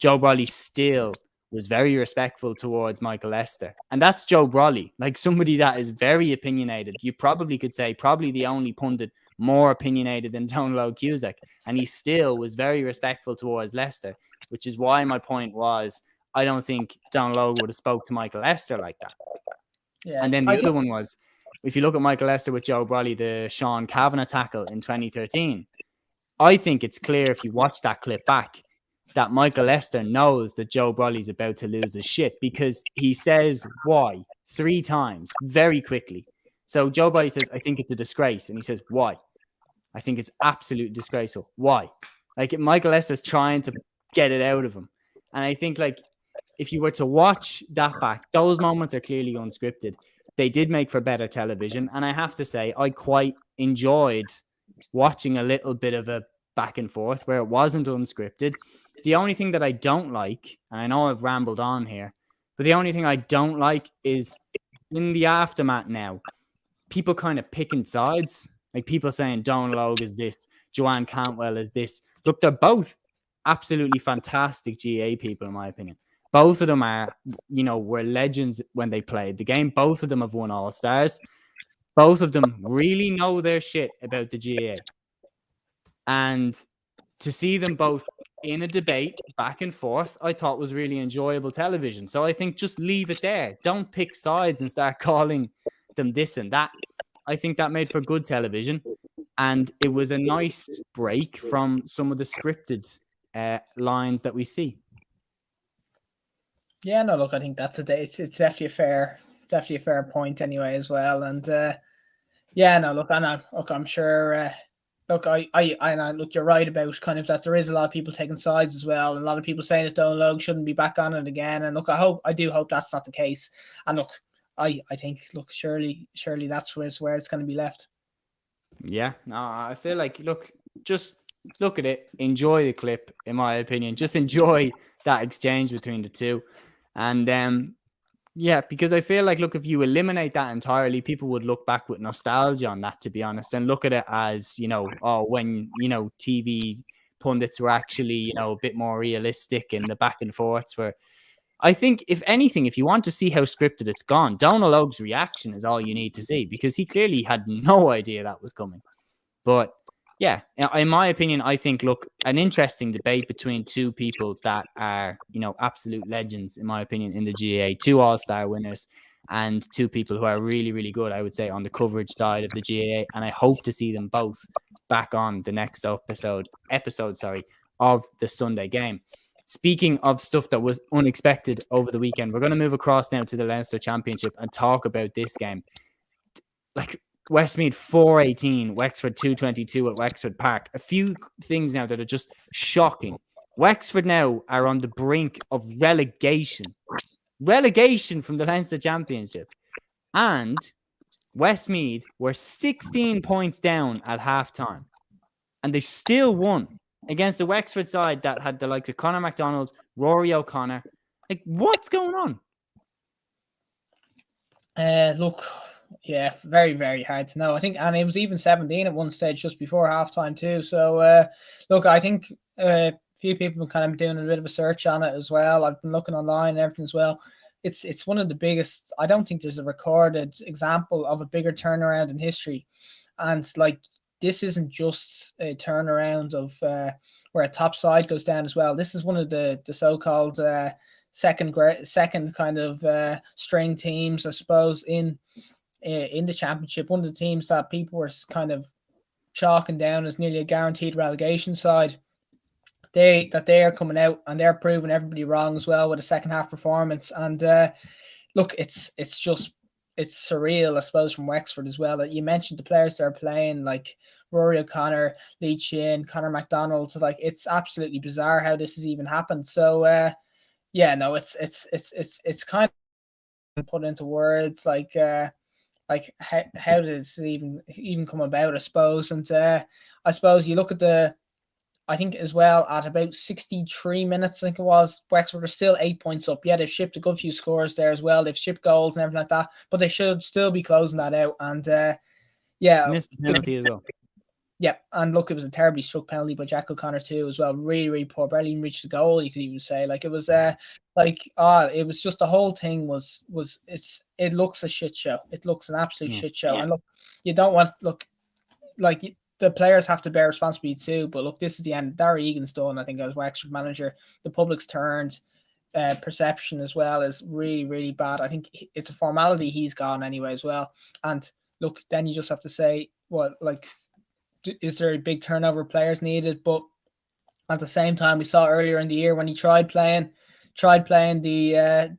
Joe Brolly still was very respectful towards Michael Lester. And that's Joe Brolly, like somebody that is very opinionated. You probably could say probably the only pundit more opinionated than Donald Ogue Cusack. And he still was very respectful towards Lester, which is why my point was, I don't think Donald Ogue would have spoke to Michael Lester like that. Yeah, and then the other one was, if you look at Michael Lester with Joe Brolly, the Sean Kavanagh tackle in 2013, I think it's clear if you watch that clip back that Michael Lester knows that Joe Brolly's about to lose his shit, because he says why 3 times very quickly. So Joe Brolly says, I think it's a disgrace. And he says, why? I think it's absolutely disgraceful. Why? Like, Michael Lester's trying to get it out of him. And I think, like, if you were to watch that back, those moments are clearly unscripted. They did make for better television. And I have to say, I quite enjoyed watching a little bit of a back and forth where it wasn't unscripted. The only thing that I don't like, and I know I've rambled on here, but the only thing I don't like is in the aftermath now, people kind of picking sides. Like, people saying Donald Ogue is this, Joanne Cantwell is this. Look, they're both absolutely fantastic GAA people, in my opinion. Both of them are, were legends when they played the game. Both of them have won All-Stars. Both of them really know their shit about the GAA. And to see them both in a debate back and forth, I thought was really enjoyable television. So I think just leave it there. Don't pick sides and start calling them this and that. I think that made for good television. And it was a nice break from some of the scripted lines that we see. Yeah, no, look, I think that's it's definitely a fair point anyway as well. And yeah, no, look, I'm sure. Look, look, you're right about kind of that there is a lot of people taking sides as well, and a lot of people saying that Donald Ogue shouldn't be back on it again. And look, I do hope that's not the case. And look, I think, look, surely that's where it's going to be left. Yeah, no, I feel like, look, just look at it, enjoy the clip, in my opinion. Just enjoy that exchange between the two. And yeah, because I feel like, look, if you eliminate that entirely, people would look back with nostalgia on that, to be honest, and look at it as, when, TV pundits were actually, a bit more realistic in the back and forths, where I think, if anything, if you want to see how scripted it's gone, Donald Oak's reaction is all you need to see, because he clearly had no idea that was coming. But yeah, in my opinion, I think, look, an interesting debate between two people that are, absolute legends, in my opinion, in the GAA, two all-star winners, and two people who are really, really good, I would say, on the coverage side of the GAA. And I hope to see them both back on the next episode, of the Sunday game. Speaking of stuff that was unexpected over the weekend, we're going to move across now to the Leinster Championship and talk about this game. Like, Westmeath 418, Wexford 222 at Wexford Park. A few things now that are just shocking. Wexford now are on the brink of relegation. Relegation from the Leinster Championship. And Westmeath were 16 points down at halftime. And they still won against the Wexford side that had the likes of Conor McDonald, Rory O'Connor. Like, what's going on? Look, yeah, very, very hard to know. I think, and it was even 17 at one stage just before halftime too. So, look, I think a few people have kind of doing a bit of a search on it as well. I've been looking online and everything as well. It's one of the biggest. I don't think there's a recorded example of a bigger turnaround in history, and like, this isn't just a turnaround of where a top side goes down as well. This is one of the so-called second kind of string teams, I suppose, in the championship. One of the teams that people were kind of chalking down as nearly a guaranteed relegation side. They are coming out and they're proving everybody wrong as well with a second half performance. And look, it's surreal, I suppose, from Wexford as well. That you mentioned the players that are playing, like Rory O'Connor, Lee Chin, Conor McDonald. So, like, it's absolutely bizarre how this has even happened. So yeah, no, it's kind of put into words, like how did this even come about, I suppose. And I suppose you look at I think as well, at about 63 minutes, I think it was, Wexford are still 8 points up. Yeah, they've shipped a good few scores there as well. They've shipped goals and everything like that, but they should still be closing that out. And yeah, missed the penalty as well. Yeah, and look, it was a terribly struck penalty by Jack O'Connor too as well. Really, really poor. Barely even reached the goal, you could even say. Like, it was it was just, the whole thing it looks a shit show. It looks an absolute shit show. And look, you don't want, the players have to bear responsibility too. But look, this is the end. Darragh Egan's done, I think, as Wexford manager. The public's turned. Perception as well is really, really bad. I think it's a formality. He's gone anyway as well. And look, then you just have to say, is there a big turnover of players needed? But at the same time, we saw earlier in the year when he tried playing the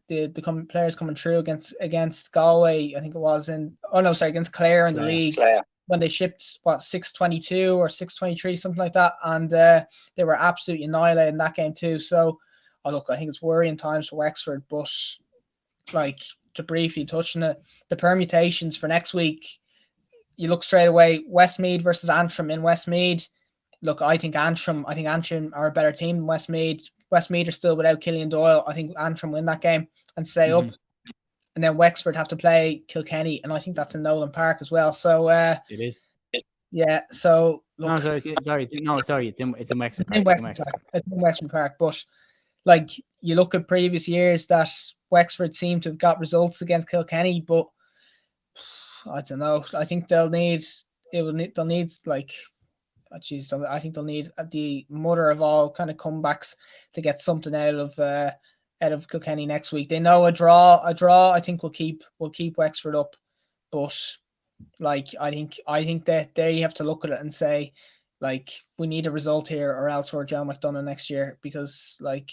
players coming through against Galway. I think it was against Clare in the league. When they shipped 622 or 623, something like that, and they were absolutely annihilated in that game too. So, look, I think it's worrying times for Wexford. But, like, to briefly touch on it, the permutations for next week, you look straight away, Westmeath versus Antrim in Westmeath. Look, I think Antrim are a better team than Westmeath. Westmeath are still without Killian Doyle. I think Antrim win that game and stay up. And then Wexford have to play Kilkenny, and I think that's in Nolan Park as well. So it is. Yeah. So look, it's in Wexford Park. It's in Wexford Park. But, like, you look at previous years that Wexford seem to have got results against Kilkenny, but I don't know. I think I think they'll need the mother of all kind of comebacks to get something out of Kilkenny next week. They know a draw I think will keep Wexford up, but, like, I think that there you have to look at it and say, like, we need a result here or else we're Joe McDonough next year, because, like,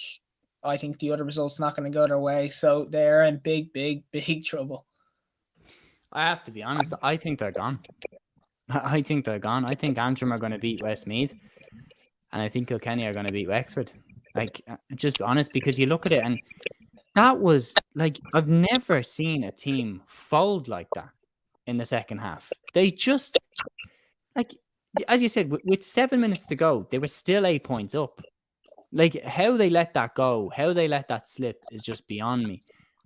I think the other result's not going to go their way, so they're in big, big, big trouble. I have to be honest, I think they're gone. I think Antrim are going to beat Westmeath, and I think Kilkenny are going to beat Wexford. Like, just be honest, because you look at it, and that was, like, I've never seen a team fold like that in the second half. They just, like, as you said, with 7 minutes to go, they were still 8 points up. Like, how they let that go, how they let that slip is just beyond me.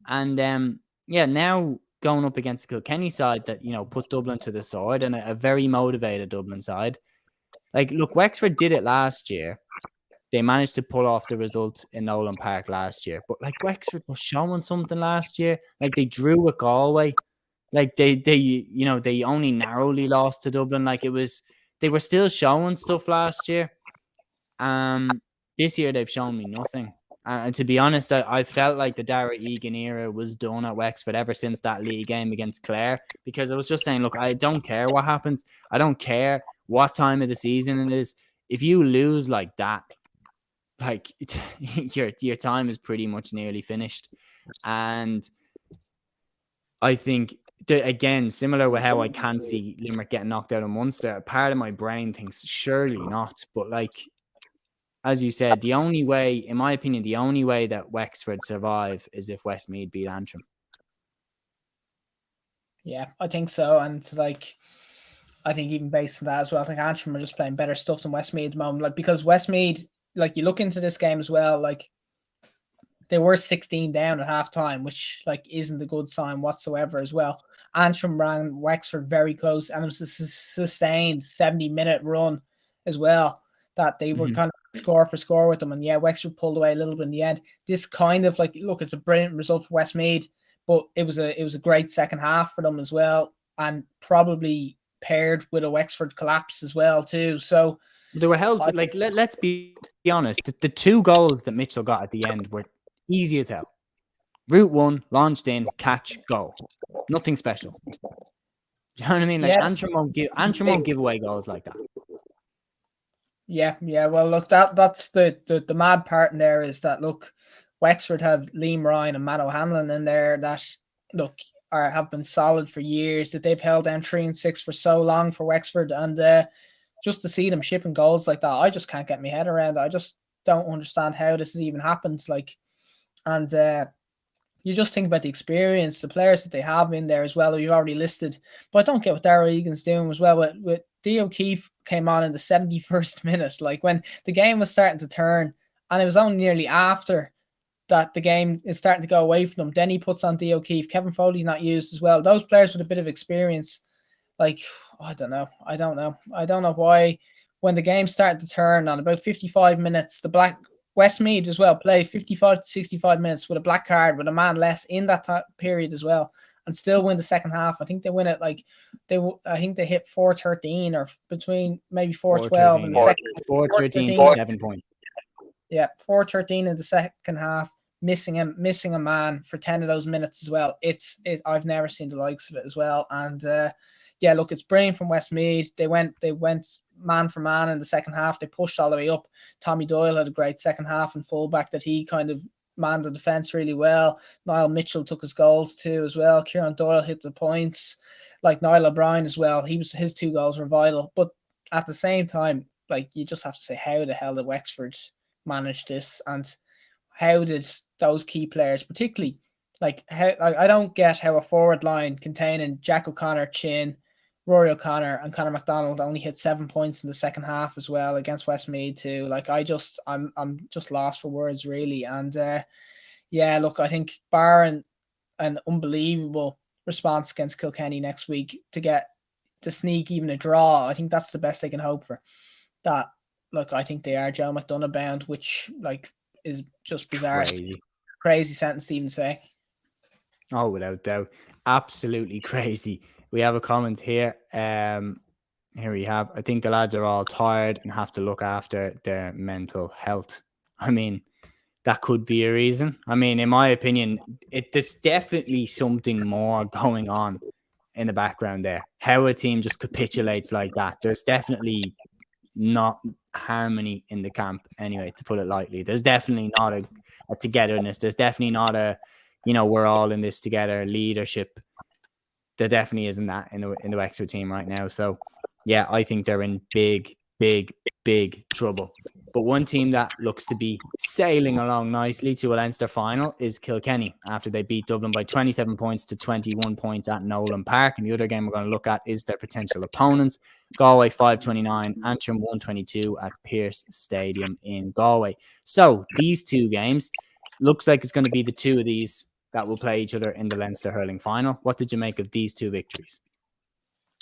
And now going up against the Kilkenny side that, put Dublin to the side, and a very motivated Dublin side. Like, look, Wexford did it last year. They managed to pull off the result in Nolan Park last year. But, like, Wexford was showing something last year. Like, they drew at Galway. Like, they only narrowly lost to Dublin. Like, they were still showing stuff last year. This year they've shown me nothing. And to be honest, I felt like the Dara Egan era was done at Wexford ever since that league game against Clare, because I was just saying, look, I don't care what happens. I don't care what time of the season it is. If you lose like that, like your time is pretty much nearly finished. And I think, again, similar with how I can't see Limerick getting knocked out of Munster, part of my brain thinks surely not. But, like, as you said, the only way, in my opinion, the only way that Wexford survive is if Westmeath beat Antrim. Yeah, I think so. And, like, I think even based on that as well, I think Antrim are just playing better stuff than Westmeath at the moment. Like, because Westmeath, like, you look into this game as well, like, they were 16 down at halftime, which, like, isn't a good sign whatsoever as well. Antrim ran Wexford very close, and it was a sustained 70-minute run as well that they were kind of score for score with them. And yeah, Wexford pulled away a little bit in the end. This kind of, like, look, it's a brilliant result for Westmeath, but it was a great second half for them as well, and probably paired with a Wexford collapse as well too. So they were held. Like, let's be honest, the two goals that Mitchell got at the end were easy as hell. Route one, launched in, catch, goal. Nothing special. Do you know what I mean? Like, Antrim won't give away goals like that. Yeah. Well, look, that's the mad part in there is that, look, Wexford have Liam Ryan and Matt O'Hanlon in there that, look, have been solid for years, that they've held down 3-6 for so long for Wexford, and just to see them shipping goals like that, I just can't get my head around it. I just don't understand how this has even happened. Like, and you just think about the experience, the players that they have in there as well, that you've already listed. But I don't get what Darragh Egan's doing as well. With Dee O'Keefe came on in the 71st minute, like when the game was starting to turn, and it was only nearly after that the game is starting to go away from them. Then he puts on Dee O'Keefe. Kevin Foley's not used as well. Those players with a bit of experience, like, I don't know why when the game started to turn on about 55 minutes, the Westmeath as well play 55 to 65 minutes with a black card with a man less in that period as well, and still win the second half. I think they win it like I think they hit 4-13 or between maybe 4-12 in the second. 4-13, 7 points. Yeah, 4-13 in the second half, missing a man for 10 of those minutes as well. I've never seen the likes of it as well. And yeah, look, it's brilliant from Westmeath. They went man for man in the second half. They pushed all the way up. Tommy Doyle had a great second half and fullback that he kind of manned the defence really well. Niall Mitchell took his goals too as well. Kieran Doyle hit the points. Like Niall O'Brien as well. His 2 goals were vital. But at the same time, like, you just have to say, how the hell did Wexford manage this, and how did those key players, particularly, like, how, I don't get how a forward line containing Jack O'Connor, Chin, Rory O'Connor, and Conor McDonald only hit 7 points in the second half as well against Westmeath too. Like, I'm just lost for words really. And yeah, look, I think barring an unbelievable response against Kilkenny next week to sneak even a draw, I think that's the best they can hope for. That, look, I think they are Joe McDonough bound, which, like, is just bizarre. Crazy sentence to even say. Oh, without doubt. Absolutely crazy. We have a comment here. Here we have, I think the lads are all tired and have to look after their mental health. I mean, that could be a reason. I mean, in my opinion, there's definitely something more going on in the background there. How a team just capitulates like that. There's definitely not harmony in the camp anyway, to put it lightly. There's definitely not a togetherness. There's definitely not a, we're all in this together leadership. There definitely isn't that in the Wexford team right now. So yeah, I think they're in big, big, big trouble. But one team that looks to be sailing along nicely to a Leinster final is Kilkenny, after they beat Dublin by 27 points to 21 points at Nolan Park. And the other game we're going to look at is their potential opponents. Galway 529, Antrim 122 at Pearse Stadium in Galway. So these two games, looks like it's going to be the two of these that will play each other in the Leinster hurling final. What did you make of these two victories?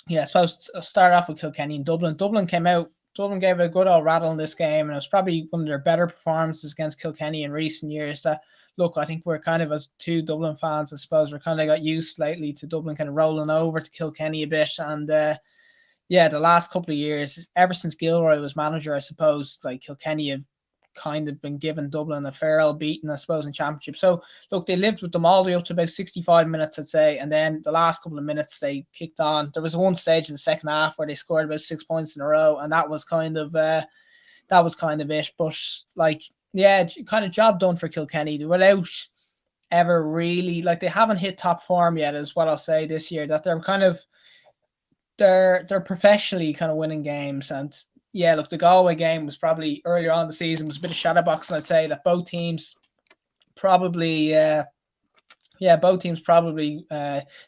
Yeah, I suppose I'll start off with Kilkenny and Dublin. Dublin gave a good old rattle in this game, and it was probably one of their better performances against Kilkenny in recent years. That, look, I think we're kind of, as two Dublin fans, I suppose, we're kind of got used lately to Dublin kind of rolling over to Kilkenny a bit. And yeah, the last couple of years, ever since Gilroy was manager, I suppose, like Kilkenny have kind of been given Dublin a fair old beating, I suppose, in Championship. So, look, they lived with them all the way up to about 65 minutes, I'd say. And then the last couple of minutes, they kicked on. There was one stage in the second half where they scored about 6 points in a row. And that was kind of it. But, like, yeah, kind of job done for Kilkenny. Without ever really, like, they haven't hit top form yet, is what I'll say this year. That they're kind of, they're professionally kind of winning games. And yeah, look, the Galway game was probably earlier on in the season, was a bit of shadow boxing. I'd say that both teams probably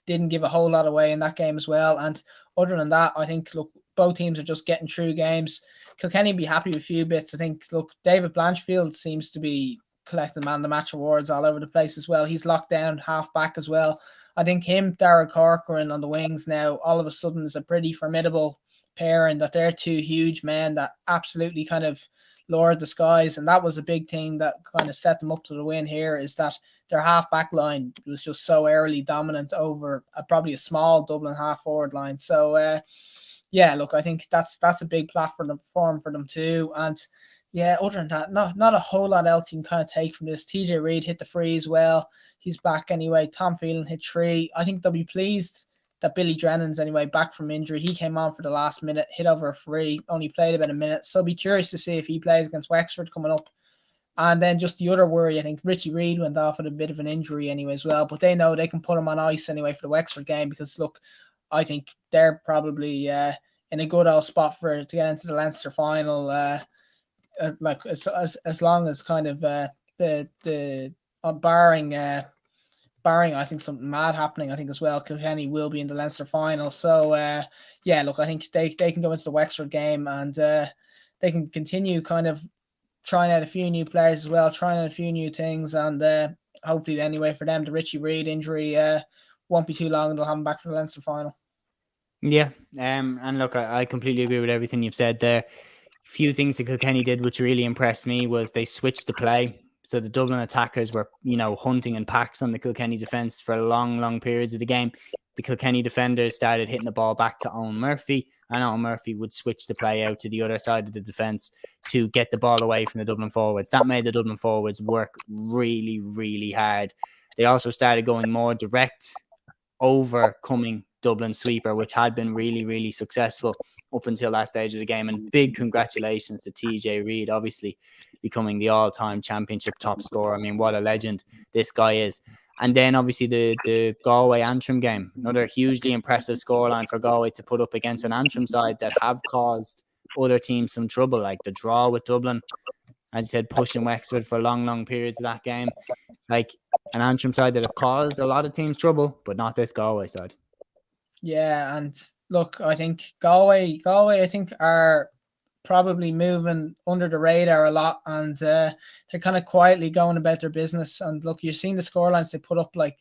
didn't give a whole lot away in that game as well. And other than that, I think, look, both teams are just getting through games. Kilkenny be happy with a few bits. I think, look, David Blanchfield seems to be collecting man of the match awards all over the place as well. He's locked down half back as well. I think him, Dara Corcoran on the wings now, all of a sudden is a pretty formidable pair, and that they're two huge men that absolutely kind of lowered the skies. And that was a big thing that kind of set them up to the win here, is that their half back line was just so early dominant over probably a small Dublin half forward line. So yeah, look, I think that's a big platform for them too. And yeah, other than that, not a whole lot else you can kind of take from this. TJ Reid hit the freeze well. He's back anyway. Tom Phelan hit 3. I think they'll be pleased that Billy Drennan's anyway back from injury. He came on for the last minute, hit over a free, only played about a minute. So I'll be curious to see if he plays against Wexford coming up. And then just the other worry, I think Richie Reid went off with a bit of an injury anyway as well. But they know they can put him on ice anyway for the Wexford game, because, look, I think they're probably in a good old spot to get into the Leinster final. Like as long as kind of the barring, I think, something mad happening, I think as well, Kilkenny will be in the Leinster final. So yeah, look, I think they can go into the Wexford game, and they can continue kind of trying out a few new players as well, trying out a few new things, and hopefully anyway for them, the Richie Reid injury won't be too long, and they'll have him back for the Leinster final. Yeah, and look, I completely agree with everything you've said there. Few things that Kilkenny did which really impressed me was they switched the play. So the Dublin attackers were, hunting in packs on the Kilkenny defence for long periods of the game. The Kilkenny defenders started hitting the ball back to Owen Murphy, and Owen Murphy would switch the play out to the other side of the defence to get the ball away from the Dublin forwards. That made the Dublin forwards work really hard. They also started going more direct, overcoming Dublin sweeper, which had been really successful up until that stage of the game. And big congratulations to TJ Reid, obviously becoming the all-time championship top scorer. I mean, what a legend this guy is. And then obviously the Galway Antrim game, another hugely impressive scoreline for Galway to put up against an Antrim side that have caused other teams some trouble, like the draw with Dublin, as you said, pushing Wexford for long periods of that game. Like an Antrim side that have caused a lot of teams trouble, but not this Galway side. Yeah, and look, I think Galway, I think, are probably moving under the radar a lot, and they're kind of quietly going about their business. And look, you've seen the scorelines they put up, like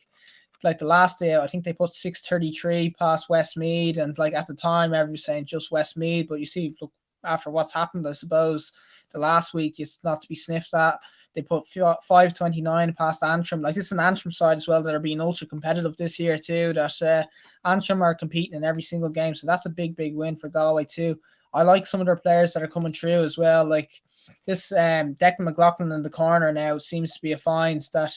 the last day, I think they put 6-33 past Westmeath, and like at the time, everyone was saying just Westmeath, but you see, look, after what's happened, I suppose the last week, it's not to be sniffed at. They put 5-29 past Antrim. Like, this is an Antrim side as well that are being ultra competitive this year too. That Antrim are competing in every single game, so that's a big win for Galway too. I like some of their players that are coming through as well. Like this Declan McLaughlin in the corner now seems to be a find. That,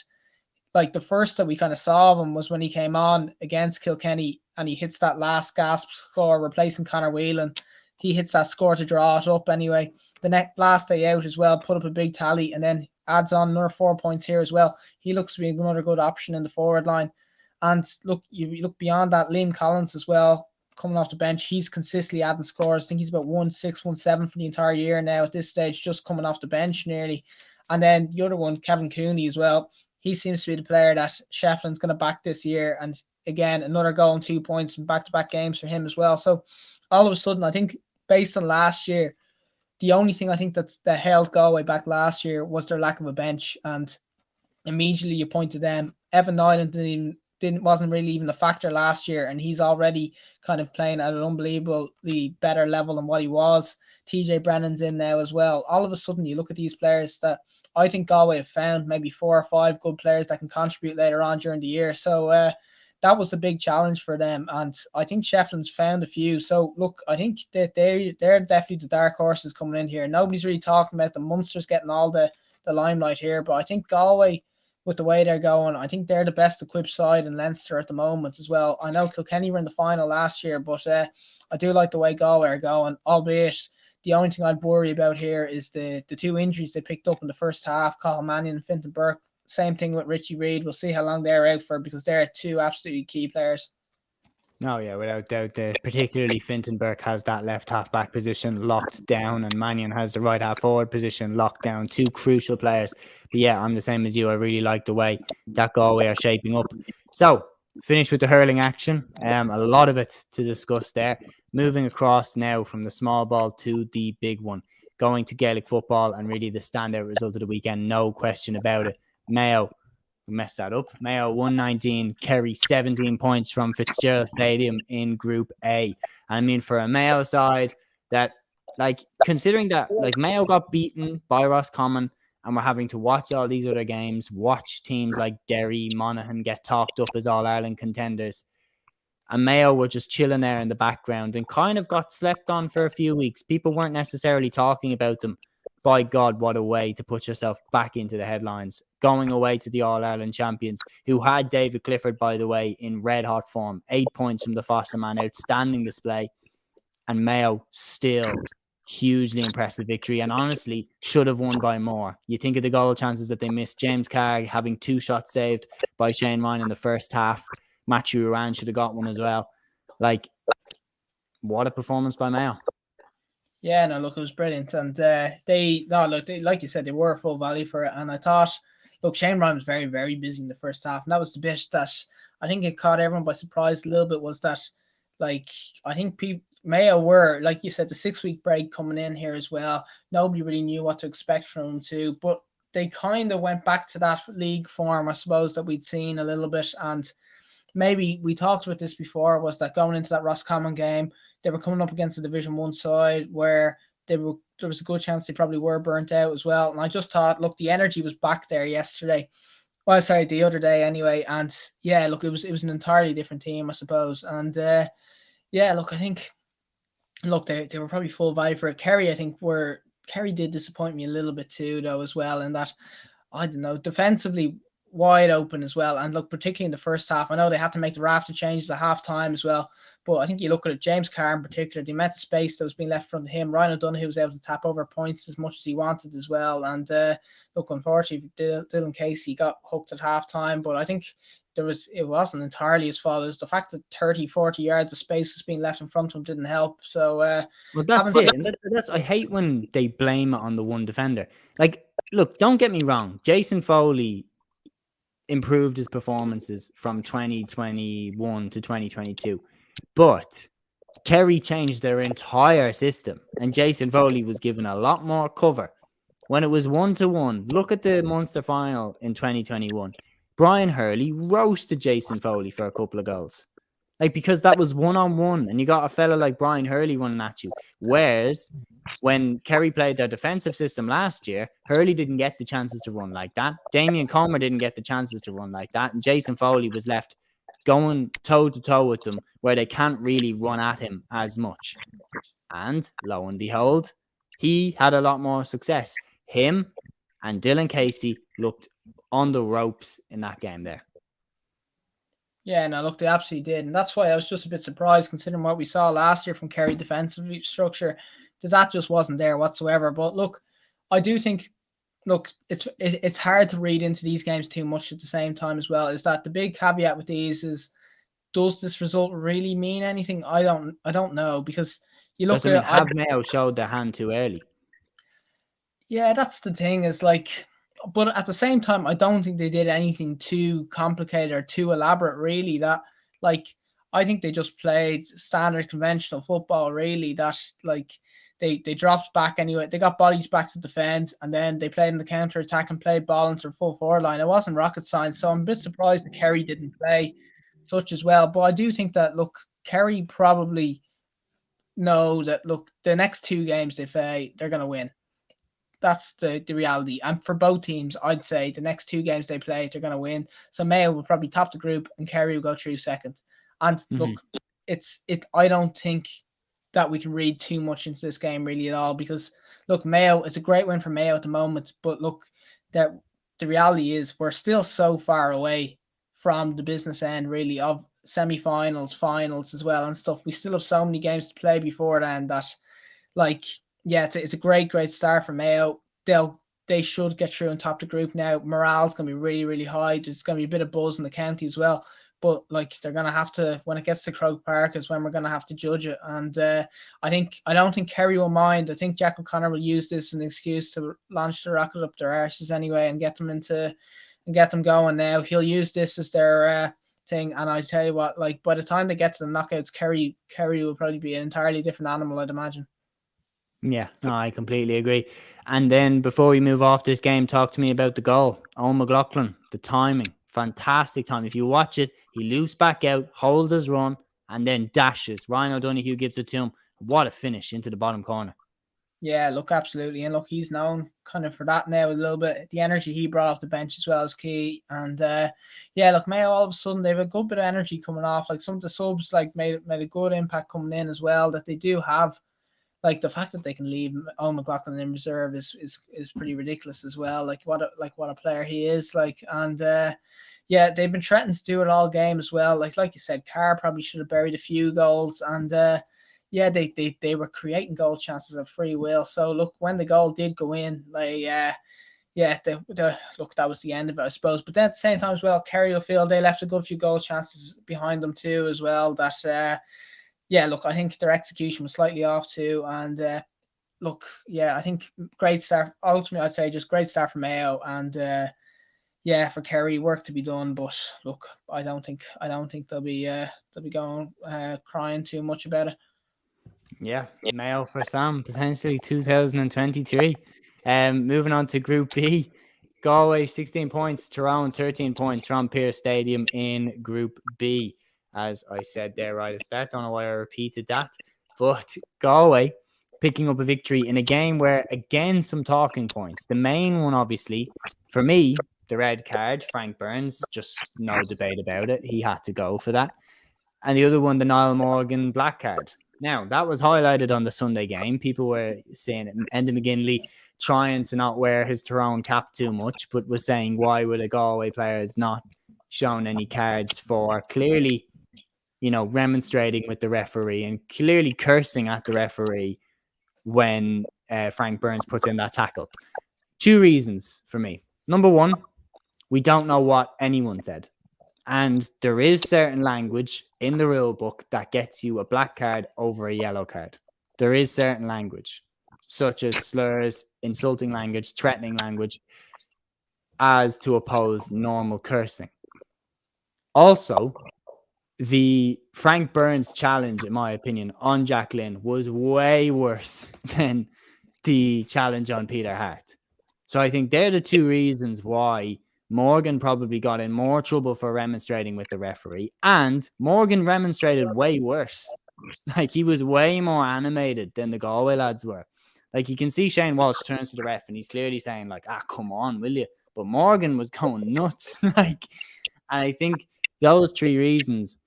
like, the first that we kind of saw of him was when he came on against Kilkenny and he hits that last gasp score replacing Conor Whelan. He hits that score to draw it up anyway. The last day out as well, put up a big tally, and then adds on another 4 points here as well. He looks to be another good option in the forward line. And look, you look beyond that, Liam Collins as well. coming off the bench. He's consistently adding scores. I think he's about 1-6, 1-7 for the entire year now at this stage, just coming off the bench nearly. And then the other one, Kevin Cooney as well. He seems to be the player that Shefflin's going to back this year. And again, another goal and 2 points in back-to-back games for him as well. So all of a sudden, I think based on last year, the only thing I think that held Galway back last year was their lack of a bench. And immediately you point to them. Evan Nyland wasn't really even a factor last year, and he's already kind of playing at an unbelievably better level than what he was. TJ Brennan's in now as well. All of a sudden, you look at these players that I think Galway have found maybe 4 or 5 good players that can contribute later on during the year. So that was the big challenge for them, and I think Shefflin's found a few. So look, I think that they're definitely the dark horses coming in here. Nobody's really talking about the Munsters getting all the limelight here, but I think Galway, with the way they're going, I think they're the best equipped side in Leinster at the moment as well. I know Kilkenny were in the final last year, but I do like the way Galway are going, albeit the only thing I'd worry about here is the 2 injuries they picked up in the first half, Cathal Mannion and Fintan Burke. Same thing with Richie Reid. We'll see how long they're out for, because they're 2 absolutely key players. No, yeah, without doubt. Particularly Fintan Burke has that left half-back position locked down, and Mannion has the right half-forward position locked down. 2 crucial players. But yeah, I'm the same as you. I really like the way that Galway are shaping up. So, finish with the hurling action. A lot of it to discuss there. Moving across now from the small ball to the big one. Going to Gaelic football, and really the standout result of the weekend, no question about it. Mayo messed that up. Mayo 119, Kerry 17 points from Fitzgerald Stadium in Group A. I mean, for a Mayo side that, like, considering that, like, Mayo got beaten by Roscommon, and we're having to watch all these other games, watch teams like Derry, Monaghan get talked up as All-Ireland contenders. And Mayo were just chilling there in the background and kind of got slept on for a few weeks. People weren't necessarily talking about them. By God, what a way to put yourself back into the headlines. Going away to the All-Ireland champions, who had David Clifford, by the way, in red-hot form. 8 points from the Foster man. Outstanding display. And Mayo still hugely impressive victory, and honestly should have won by more. You think of the goal chances that they missed. James Carr having 2 shots saved by Shane Ryan in the first half. Matthew Uran should have got one as well. Like, what a performance by Mayo. Yeah, no, look, it was brilliant. And they, like you said, they were full value for it. And I thought, look, Shane Ryan was very, very busy in the first half. And that was the bit that I think it caught everyone by surprise a little bit, was that, like, I think Mayo were, like you said, the 6-week break coming in here as well. Nobody really knew what to expect from them too. But they kind of went back to that league form, I suppose, that we'd seen a little bit. And maybe we talked about this before, was that going into that Roscommon game, they were coming up against a Division 1 side where there was a good chance they probably were burnt out as well. And I just thought, look, the energy was back there yesterday. Well, sorry, the other day anyway. And yeah, look, it was an entirely different team, I suppose. And yeah, look, I think, look, they were probably full value for it. Kerry did disappoint me a little bit too, though, as well, in that, I don't know, defensively wide open as well. And look, particularly in the first half, I know they had to make the raft of changes at half time as well. But I think you look at it, James Carr in particular, the amount of space that was being left from him. Ryan O'Donoghue was able to tap over points as much as he wanted as well. And look, unfortunately, Dylan Casey got hooked at half time. But I think it wasn't entirely his fault. It was the fact that 30, 40 yards of space was being left in front of him didn't help. So, well, that's it. And I hate when they blame it on the one defender. Like, look, don't get me wrong. Jason Foley improved his performances from 2021 to 2022. But Kerry changed their entire system, and Jason Foley was given a lot more cover. When it was 1-1, look at the Munster final in 2021. Brian Hurley roasted Jason Foley for a couple of goals. Like, because that was 1-on-1, and you got a fella like Brian Hurley running at you. Whereas, when Kerry played their defensive system last year, Hurley didn't get the chances to run like that. Damien Comer didn't get the chances to run like that. And Jason Foley was left going toe-to-toe with them, where they can't really run at him as much. And lo and behold, he had a lot more success. Him and Dylan Casey looked on the ropes in that game there. Yeah, no, look, they absolutely did. And that's why I was just a bit surprised, considering what we saw last year from Kerry defensive structure, that just wasn't there whatsoever. But look, I do think, look, it's hard to read into these games too much at the same time as well, is that the big caveat with these is does this result really mean anything? I don't know, because you look Because, I at mean, it. have Mayo showed their hand too early? Yeah, that's the thing. Is like, but at the same time, I don't think they did anything too complicated or too elaborate. Really, that like I think they just played standard conventional football. Really, that like they dropped back anyway. They got bodies back to defend, and then they played in the counter attack and played ball into the full forward line. It wasn't rocket science, so I'm a bit surprised that Kerry didn't play such as well. But I do think that look, Kerry probably know that look, the next two games they play, they're going to win. That's the reality. And for both teams, I'd say the next two games they play, they're going to win. So Mayo will probably top the group, and Kerry will go through second. And look, I don't think that we can read too much into this game really at all, because look, Mayo, it's a great win for Mayo at the moment, but look, that the reality is we're still so far away from the business end really of semi-finals, finals as well and stuff. We still have so many games to play before then that, like, yeah, it's a great start for Mayo. They should get through and top the group now. Morale's gonna be really, really high. There's gonna be a bit of buzz in the county as well. But like, they're gonna have to, when it gets to Croke Park is when we're gonna have to judge it. And I don't think Kerry will mind. I think Jack O'Connor will use this as an excuse to launch the rocket up their arses anyway and get them going now. He'll use this as their thing. And I tell you what, like, by the time they get to the knockouts, Kerry will probably be an entirely different animal, I'd imagine. Yeah, no, I completely agree. And then before we move off this game, talk to me about the goal. Owen McLaughlin, the timing, fantastic time. If you watch it, he loops back out, holds his run, and then dashes. Ryan O'Donoghue gives it to him. What a finish into the bottom corner. Yeah, look, absolutely. And look, he's known kind of for that now a little bit. The energy he brought off the bench as well is key. And yeah, look, Mayo all of a sudden they have a good bit of energy coming off. Like some of the subs like made a good impact coming in as well, that they do have. Like the fact that they can leave Owen McLaughlin in reserve is pretty ridiculous as well. Like what a player he is. Like, and yeah, they've been threatening to do it all game as well. Like you said, Carr probably should have buried a few goals, and yeah, they were creating goal chances of free will. So look, when the goal did go in, like yeah, look, that was the end of it, I suppose. But then at the same time as well, Kerry will feel they left a good few goal chances behind them too as well. That yeah, look, I think their execution was slightly off too. And look, yeah, I think great start. Ultimately, I'd say just great start for Mayo, and yeah, for Kerry, work to be done. But look, I don't think they'll be going crying too much about it. Yeah, Mayo for Sam, potentially 2023. Moving on to Group B. Galway 16 points, Tyrone 13 points from Pearse Stadium in Group B. As I said there right at the start, don't know why I repeated that. But Galway picking up a victory in a game where, again, some talking points. The main one, obviously, for me, the red card, Frank Burns, just no debate about it. He had to go for that. And the other one, the Niall Morgan black card. Now, that was highlighted on the Sunday game. People were saying it. Enda McGinley trying to not wear his Tyrone cap too much, but was saying, why were the Galway players not shown any cards for clearly, remonstrating with the referee and clearly cursing at the referee when Frank Burns puts in that tackle? Two reasons for me. Number one, we don't know what anyone said. And there is certain language in the rule book that gets you a black card over a yellow card. There is certain language, such as slurs, insulting language, threatening language, as to oppose normal cursing. Also, the Frank Burns challenge, in my opinion, on Jack Lynn was way worse than the challenge on Peter Hart. So I think they're the two reasons why Morgan probably got in more trouble for remonstrating with the referee. And Morgan remonstrated way worse. Like, he was way more animated than the Galway lads were. Like, you can see Shane Walsh turns to the ref and he's clearly saying, like, come on, will you? But Morgan was going nuts. And I think those three reasons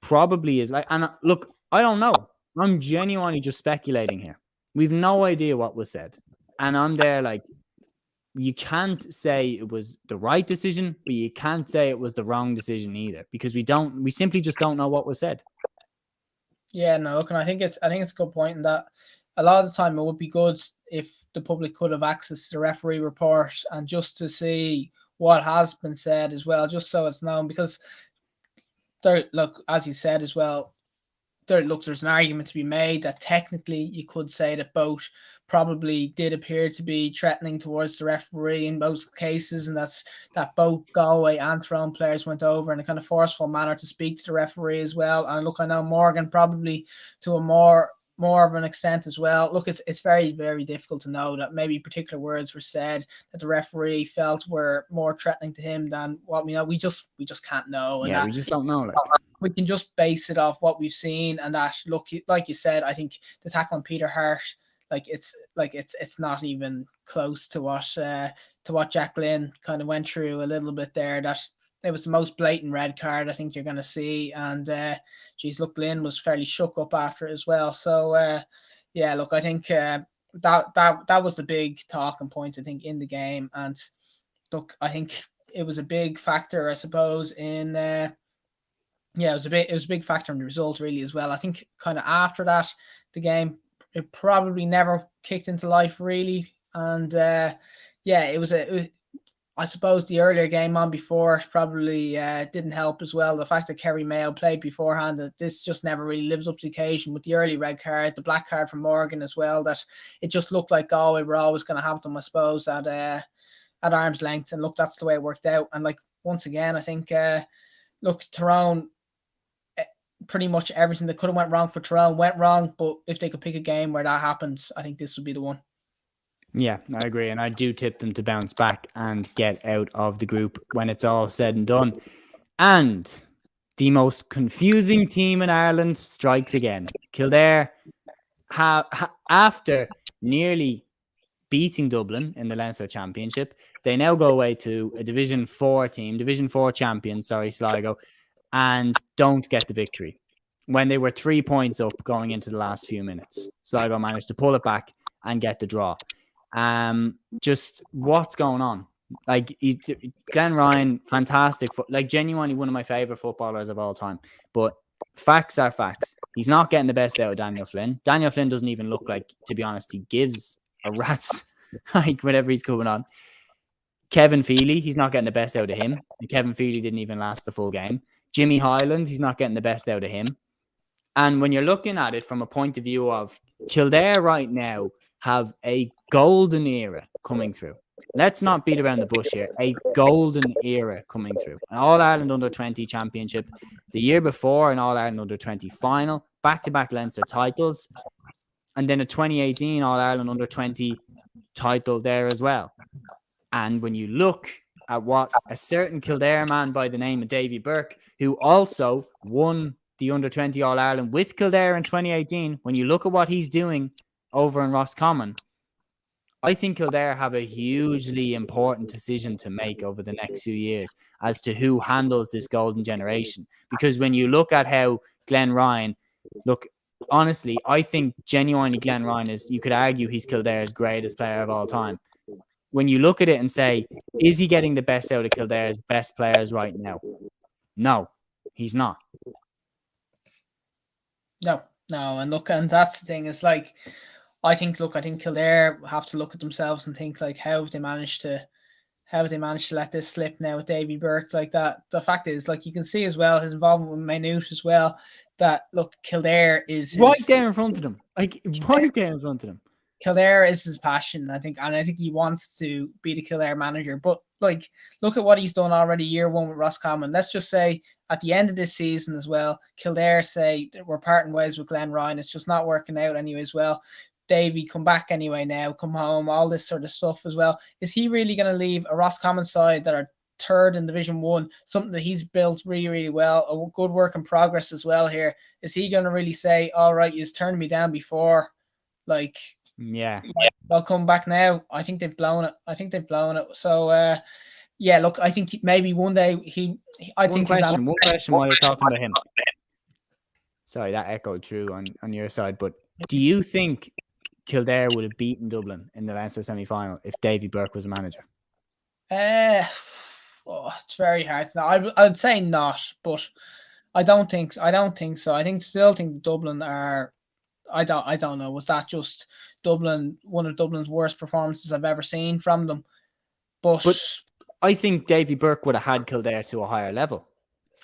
probably is like, and look, I don't know. I'm genuinely just speculating here. We've no idea what was said. And I'm there like, you can't say it was the right decision, but you can't say it was the wrong decision either, because we simply just don't know what was said. Yeah, no, look, and I think it's a good point in that a lot of the time it would be good if the public could have access to the referee report and just to see what has been said as well, just so it's known, because look, as you said as well, there's an argument to be made that technically you could say that both probably did appear to be threatening towards the referee in both cases, and that both Galway and Tyrone players went over in a kind of forceful manner to speak to the referee as well. And look, I know Morgan probably to a more of an extent as well. Look, it's very, very difficult to know that maybe particular words were said that the referee felt were more threatening to him than what we know. We just can't know. Yeah, we just don't know. Like, we can just base it off what we've seen, and that, look, like you said, I think the tackle on Peter Hart, it's not even close to what Jack Lynn kind of went through a little bit there. That it was the most blatant red card I think you're going to see, and look, Lynn was fairly shook up after it as well. So yeah, look, I think that was the big talking point I think in the game, and look, I think it was a big factor, I suppose, in it was a big factor in the result really as well. I think kind of after that, the game, it probably never kicked into life really, and I suppose the earlier game on before probably didn't help as well. The fact that Kerry Mayo played beforehand, that this just never really lives up to the occasion with the early red card, the black card from Morgan as well, that it just looked like Galway were always going to have them, I suppose, at arm's length. And look, that's the way it worked out. And like, once again, I think, look, Tyrone, pretty much everything that could have went wrong for Tyrone went wrong. But if they could pick a game where that happens, I think this would be the one. Yeah, I agree. And I do tip them to bounce back and get out of the group when it's all said and done. And the most confusing team in Ireland strikes again. Kildare, after nearly beating Dublin in the Leinster Championship, they now go away to a Division 4 team, Division 4 champion, Sligo, and don't get the victory. When they were 3 points up going into the last few minutes, Sligo managed to pull it back and get the draw. Just what's going on? Like, Glenn Ryan, fantastic, like genuinely one of my favorite footballers of all time. But facts are facts. He's not getting the best out of Daniel Flynn. Daniel Flynn doesn't even look like, to be honest, he gives a rat's like whatever he's going on. Kevin Feely, he's not getting the best out of him. And Kevin Feely didn't even last the full game. Jimmy Hyland, he's not getting the best out of him. And when you're looking at it from a point of view of Kildare right now have a golden era coming through. Let's not beat around the bush here. A golden era coming through. An All-Ireland Under-20 championship. The year before, an All-Ireland Under-20 final. Back-to-back Leinster titles. And then a 2018 All-Ireland Under-20 title there as well. And when you look at what a certain Kildare man by the name of Davy Burke, who also won the Under-20 All-Ireland with Kildare in 2018, when you look at what he's doing over in Roscommon, I think Kildare have a hugely important decision to make over the next few years as to who handles this golden generation. Because when you look at how Glenn Ryan, look, honestly, I think genuinely Glenn Ryan is, you could argue he's Kildare's greatest player of all time. When you look at it and say, is he getting the best out of Kildare's best players right now? No, he's not. No. And look, and that's the thing, is like, I think Kildare have to look at themselves and think, like, how have they managed to let this slip now with Davy Burke like that? The fact is, like, you can see as well his involvement with Maynooth as well, that, look, Kildare is right there in front of them. Like, right there in front of them. Kildare is his passion, I think, and I think he wants to be the Kildare manager. But, like, look at what he's done already year one with Roscommon. Let's just say at the end of this season as well, Kildare say we're parting ways with Glenn Ryan. It's just not working out anyway as well. Davy, come back anyway now, come home, all this sort of stuff as well. Is he really going to leave a Roscommon side that are third in Division 1, something that he's built really, really well, a good work in progress as well here? Is he going to really say, all right, you've turned me down before, like, yeah, I'll come back now? I think they've blown it. So, yeah, look, I think maybe one day one question while you're talking about him. Sorry, that echoed through on your side, but do you think Kildare would have beaten Dublin in the Leinster semi-final if Davy Burke was a manager? It's very hard to know. I'd say not, but I don't think so. I still think Dublin are. I don't know. Was that just Dublin? One of Dublin's worst performances I've ever seen from them. But I think Davy Burke would have had Kildare to a higher level.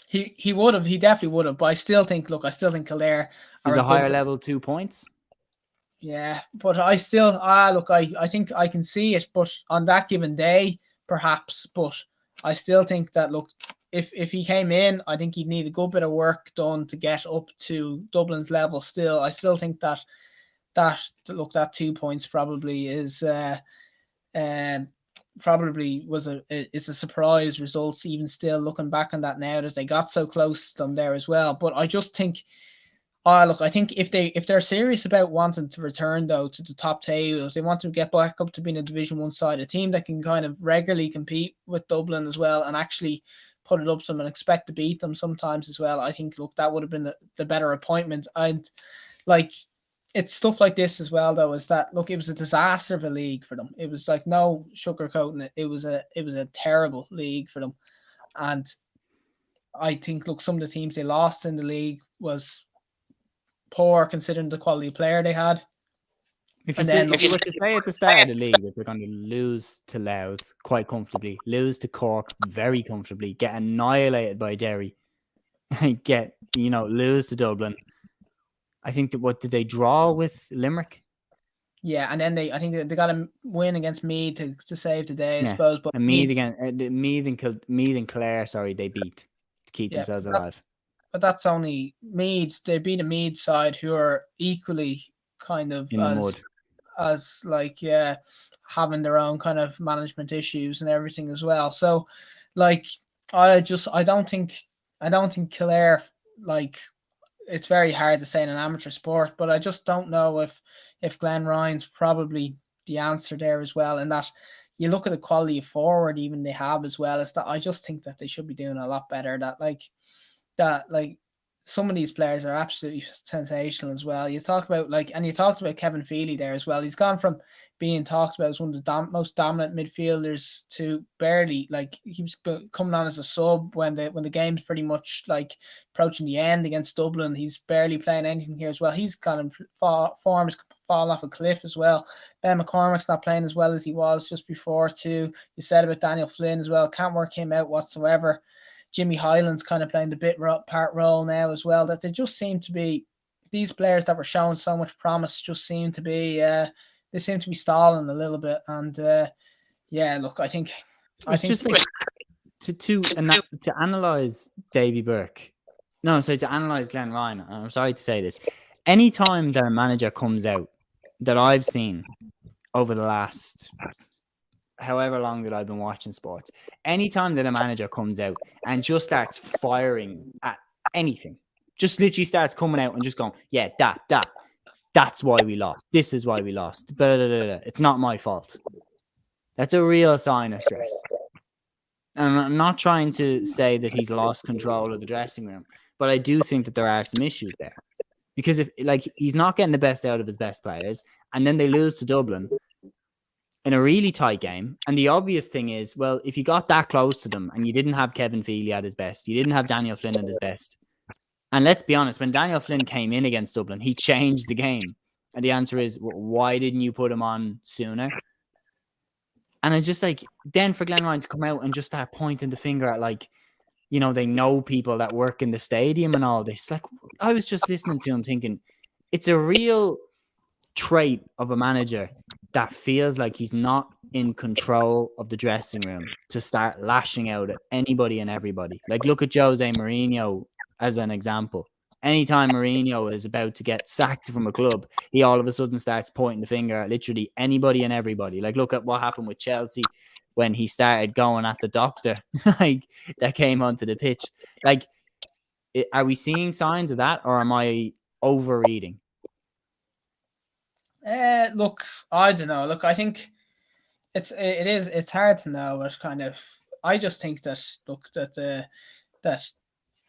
He would have. He definitely would have. But I still think Kildare Is are a a good. higher level 2 points? Yeah, but I still look. I think I can see it, but on that given day, perhaps. But I still think that look, if he came in, I think he'd need a good bit of work done to get up to Dublin's level. Still, I still think that 2 points probably is probably is a surprise results. Even still looking back on that now that they got so close to them there as well. But I just think. Look, I think if they're serious about wanting to return though to the top table, if they want to get back up to being a Division 1 side, a team that can kind of regularly compete with Dublin as well, and actually put it up to them and expect to beat them sometimes as well, I think look that would have been the better appointment. And like it's stuff like this as well though, is that look, it was a disaster of a league for them. It was like no sugarcoating it. It was a terrible league for them, and I think look, some of the teams they lost in the league was poor considering the quality of player they had. If you And say then if you were to say at the start of the league that they're going to lose to Louth quite comfortably, lose to Cork very comfortably, get annihilated by Derry, get lose to Dublin. I think that what did they draw with Limerick? yeah, and then I think they got a win against Meath to save the day, I suppose. But and Meath again, Meath and Clare, sorry, they beat to keep yeah, themselves alive. But that's only Meads. They beat a Mead side who are equally kind of In the mud. as like having their own kind of management issues and everything as well. So like I don't think Kildare, like it's very hard to say in an amateur sport, but I just don't know if Glenn Ryan's probably the answer there as well. And that you look at the quality of forward even they have as well, is that I just think that they should be doing a lot better. That some of these players are absolutely sensational as well. You talked about Kevin Feely there as well. He's gone from being talked about as one of the most dominant midfielders to barely, like, he was coming on as a sub when the game's pretty much like approaching the end against Dublin. He's barely playing anything here as well. He's kind of form has fallen off a cliff as well. Ben McCormick's not playing as well as he was just before too. You said about Daniel Flynn as well. Can't work him out whatsoever. Jimmy Hyland's kind of playing the bit part role now as well. That they just seem to be, these players that were showing so much promise just seem to be they seem to be stalling a little bit. And look, I think just like to analyze Davy Burke. No, sorry, to analyze Glenn Ryan. I'm sorry to say this. Anytime that a manager comes out that I've seen over the last however long that I've been watching sports, anytime that a manager comes out and just starts firing at anything, just literally starts coming out and just going, yeah, that's why we lost. This is why we lost. It's not my fault. That's a real sign of stress. And I'm not trying to say that he's lost control of the dressing room, but I do think that there are some issues there. Because if he's not getting the best out of his best players, and then they lose to Dublin in a really tight game. And the obvious thing is, well, if you got that close to them and you didn't have Kevin Feely at his best, you didn't have Daniel Flynn at his best. And let's be honest, when Daniel Flynn came in against Dublin, he changed the game. And the answer is, why didn't you put him on sooner? And it's just like, then for Glenn Ryan to come out and just start pointing the finger at they know people that work in the stadium and all this. Like, I was just listening to him thinking, it's a real trait of a manager that feels like he's not in control of the dressing room to start lashing out at anybody and everybody. Like, look at Jose Mourinho as an example. Anytime Mourinho is about to get sacked from a club, he all of a sudden starts pointing the finger at literally anybody and everybody. Like, look at what happened with Chelsea when he started going at the doctor, that came onto the pitch. Like, are we seeing signs of that, or am I overreading? Look, I don't know. Look, I think it's hard to know. But kind of, I just think that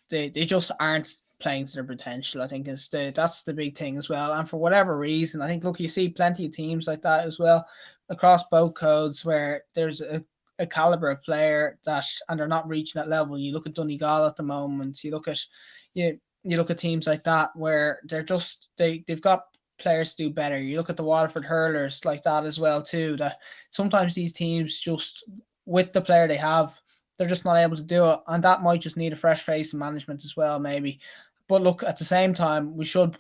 they just aren't playing to their potential. I think that's the big thing as well. And for whatever reason, I think you see plenty of teams like that as well across both codes where there's a caliber of player and they're not reaching that level. You look at Donegal at the moment. You look at teams like that where they're just they've got players to do better. You look at the Waterford Hurlers like that as well too. That sometimes these teams just with the player they have, they're just not able to do it, and that might just need a fresh face in management as well, maybe. But look, at the same time, we should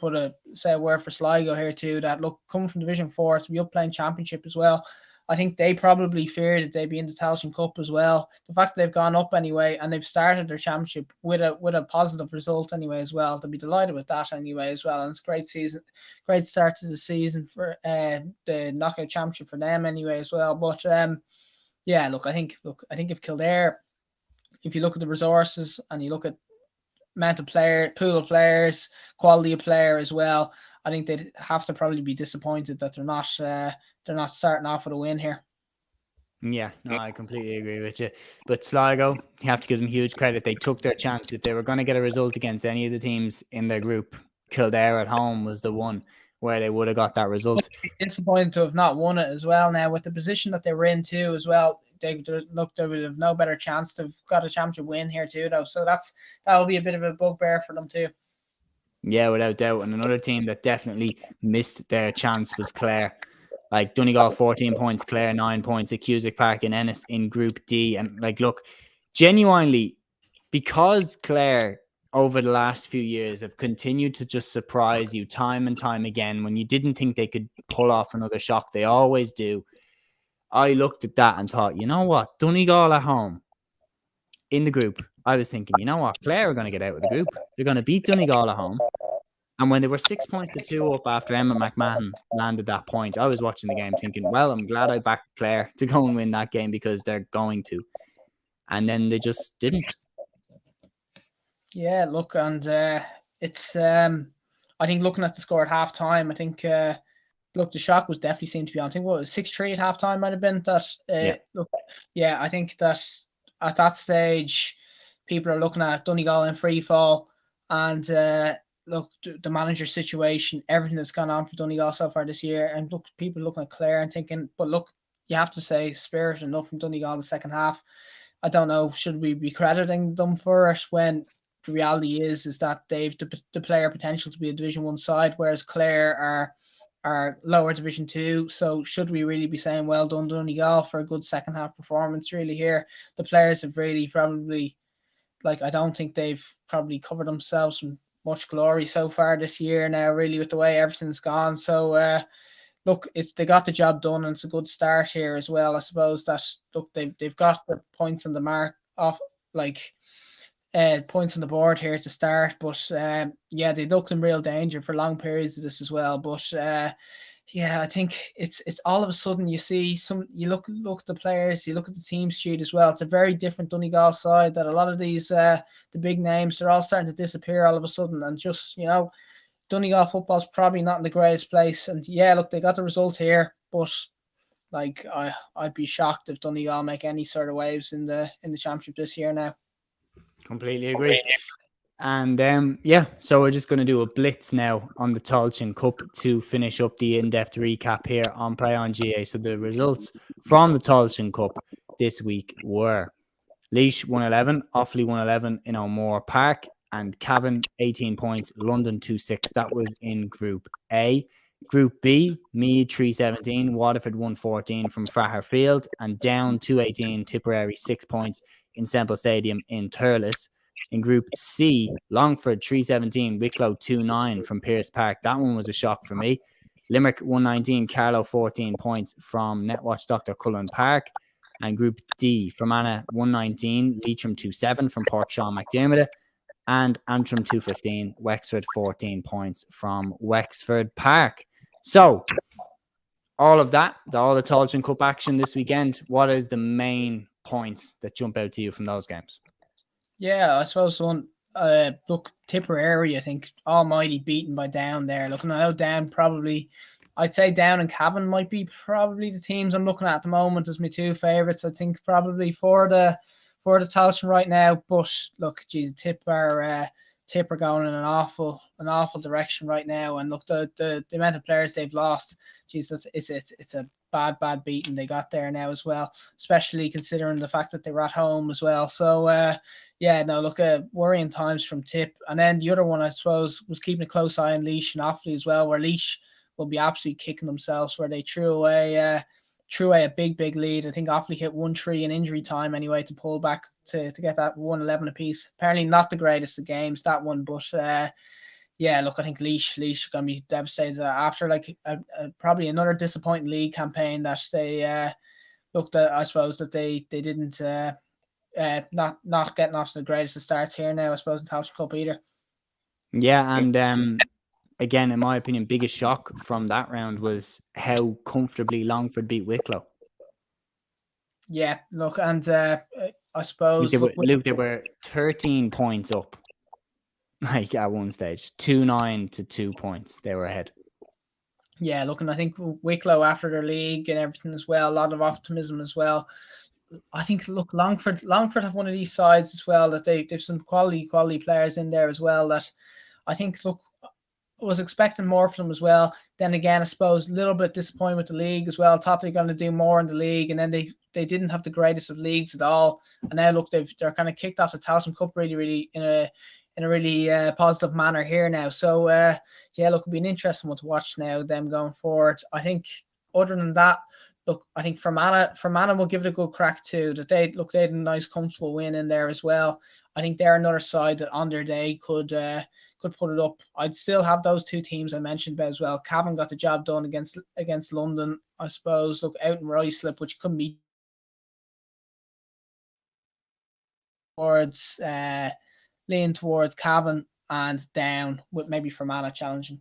say a word for Sligo here too. That look, coming from Division 4 to be up playing Championship as well, I think they probably feared that they'd be in the Tailteann Cup as well. The fact that they've gone up anyway and they've started their championship with a positive result anyway as well, they'll be delighted with that anyway as well. And it's a great start to the season for the knockout championship for them anyway as well. But yeah, look, I think if Kildare, if you look at the resources and you look at amount of pool of players, quality of player as well, I think they'd have to probably be disappointed that they're not starting off with a win here. Yeah, no, I completely agree with you. But Sligo, you have to give them huge credit. They took their chance. If they were going to get a result against any of the teams in their group, Kildare at home was the one where they would have got that result. Disappointed to have not won it as well. Now, with the position that they were in too as well, they would have no better chance to have got a championship win here too, though. So that'll be a bit of a bugbear for them too. Yeah, without doubt. And another team that definitely missed their chance was Clare. Like Donegal 14 points, Clare 9 points, at Cusack Park and Ennis in Group D. And like, look, genuinely, because Clare over the last few years have continued to just surprise you time and time again when you didn't think they could pull off another shock. They always do. I looked at that and thought, you know what? Donegal at home in the group. I was thinking, you know what? Clare are going to get out of the group. They're going to beat Donegal at home. And when they were 6 points to 2 up after Emma McMahon landed that point, I was watching the game thinking, well, I'm glad I backed Clare to go and win that game because they're going to. And then they just didn't. Yeah, look, and it's I think looking at the score at half time, I think look, the shock was definitely seemed to be on. I think what was 6-3 at half time might have been that. Look, yeah, I think that at that stage, people are looking at Donegal in free fall, and look, the manager situation, everything that's gone on for Donegal so far this year, and look, people looking at Clare and thinking, but look, you have to say spirit enough from Donegal in the second half. I don't know, should we be crediting them for it when the reality is that they've the player potential to be a Division 1 side, whereas Clare are lower Division 2. So should we really be saying well done Donegal for a good second half performance really here? The players have really probably, like, I don't think they've probably covered themselves from much glory so far this year now, really, with the way everything's gone. So look, they got the job done, and it's a good start here as well. I suppose that look, they've got the points on the mark off, like points on the board here to start, but yeah, they looked in real danger for long periods of this as well. But yeah, I think it's all of a sudden you see you look at the players, you look at the team sheet as well. It's a very different Donegal side that a lot of these the big names, they're all starting to disappear all of a sudden, and just, you know, Donegal football's probably not in the greatest place. And yeah, look, they got the result here, but like I'd be shocked if Donegal make any sort of waves in the championship this year now. Completely agree. And yeah, so we're just going to do a blitz now on the Tailteann Cup to finish up the in-depth recap here on Play on GA. So the results from the Tailteann Cup this week were Laois 111, Offaly 111 in O'Moore Park, and Cavan 18 points, London 2-6. That was in Group A. Group B, Meath 317, Waterford 114 from Fraher Field, and Down 218, Tipperary 6 points in Semple Stadium in Thurles. In Group C, Longford 317, Wicklow 2-9 from Pearse Park. That one was a shock for me. Limerick 119, Carlow 14 points from Netwatch Dr. Cullen Park. And Group D, Fermanagh 119, Leitrim 2-7 from Port Sean McDermott. And Antrim 215, Wexford 14 points from Wexford Park. So, all of that, all the Tailteann Cup action this weekend, what is the main points that jump out to you from those games? Yeah, I suppose one, look, Tipperary, I think, almighty beaten by Down there. Looking, I know Down probably, I'd say Down and Cavan might be probably the teams I'm looking at the moment as my two favourites. I think probably for the Tailteann right now. But look, geez, Tip are going in an awful direction right now. And look, the amount of players they've lost, geez, it's a bad beating they got there now as well, especially considering the fact that they were at home as well. So yeah, no, look, worrying times from Tip. And then the other one, I suppose, was keeping a close eye on Laois and Offaly as well, where Laois will be absolutely kicking themselves, where they threw away threw away a big lead. I think Offaly hit 1-3 in injury time anyway to pull back to get that 1-11 apiece. Apparently not the greatest of games, that one, but yeah, look, I think Laois are going to be devastated after like probably another disappointing league campaign that they looked at. I suppose that they didn't not getting off to the greatest of starts here now, I suppose, in Taoiseach Cup either. Yeah, and again, in my opinion, biggest shock from that round was how comfortably Longford beat Wicklow. Yeah, look, and I suppose Luke, they were 13 points up, like at one stage, 2-9 to 2 points. They were ahead. Yeah, look, and I think Wicklow after their league and everything as well, a lot of optimism as well. I think, look, Longford have one of these sides as well that they've some quality players in there as well that I think, look, was expecting more from them as well. Then again, I suppose a little bit disappointed with the league as well. Thought they're going to do more in the league, and then they didn't have the greatest of leagues at all. And now look, they're kind of kicked off the Taoiseach Cup really in a really positive manner here now. So yeah, look, it'll be an interesting one to watch now, them going forward. I think other than that, look, I think Fermanagh will give it a good crack too. That they had a nice comfortable win in there as well. I think they're another side that on their day could put it up. I'd still have those two teams I mentioned about as well. Cavan got the job done against London, I suppose. Look, out in Ruislip, which couldn't be towards lean towards Cavan and down with maybe Fermanagh challenging.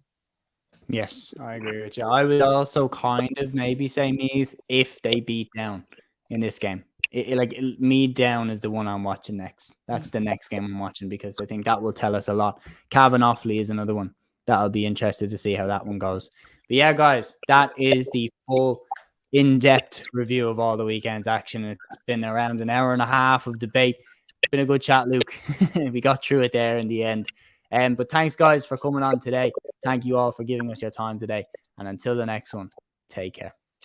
Yes, I agree with you. I would also kind of maybe say Meath if they beat Down in this game. Meath Down is the one I'm watching next. That's the next game I'm watching because I think that will tell us a lot. Cavan Offaly is another one that I'll be interested to see how that one goes. But yeah, guys, that is the full in-depth review of all the weekend's action. It's been around an hour and a half of debate. It's been a good chat, Luke. We got through it there in the end. But thanks, guys, for coming on today. Thank you all for giving us your time today. And until the next one, take care.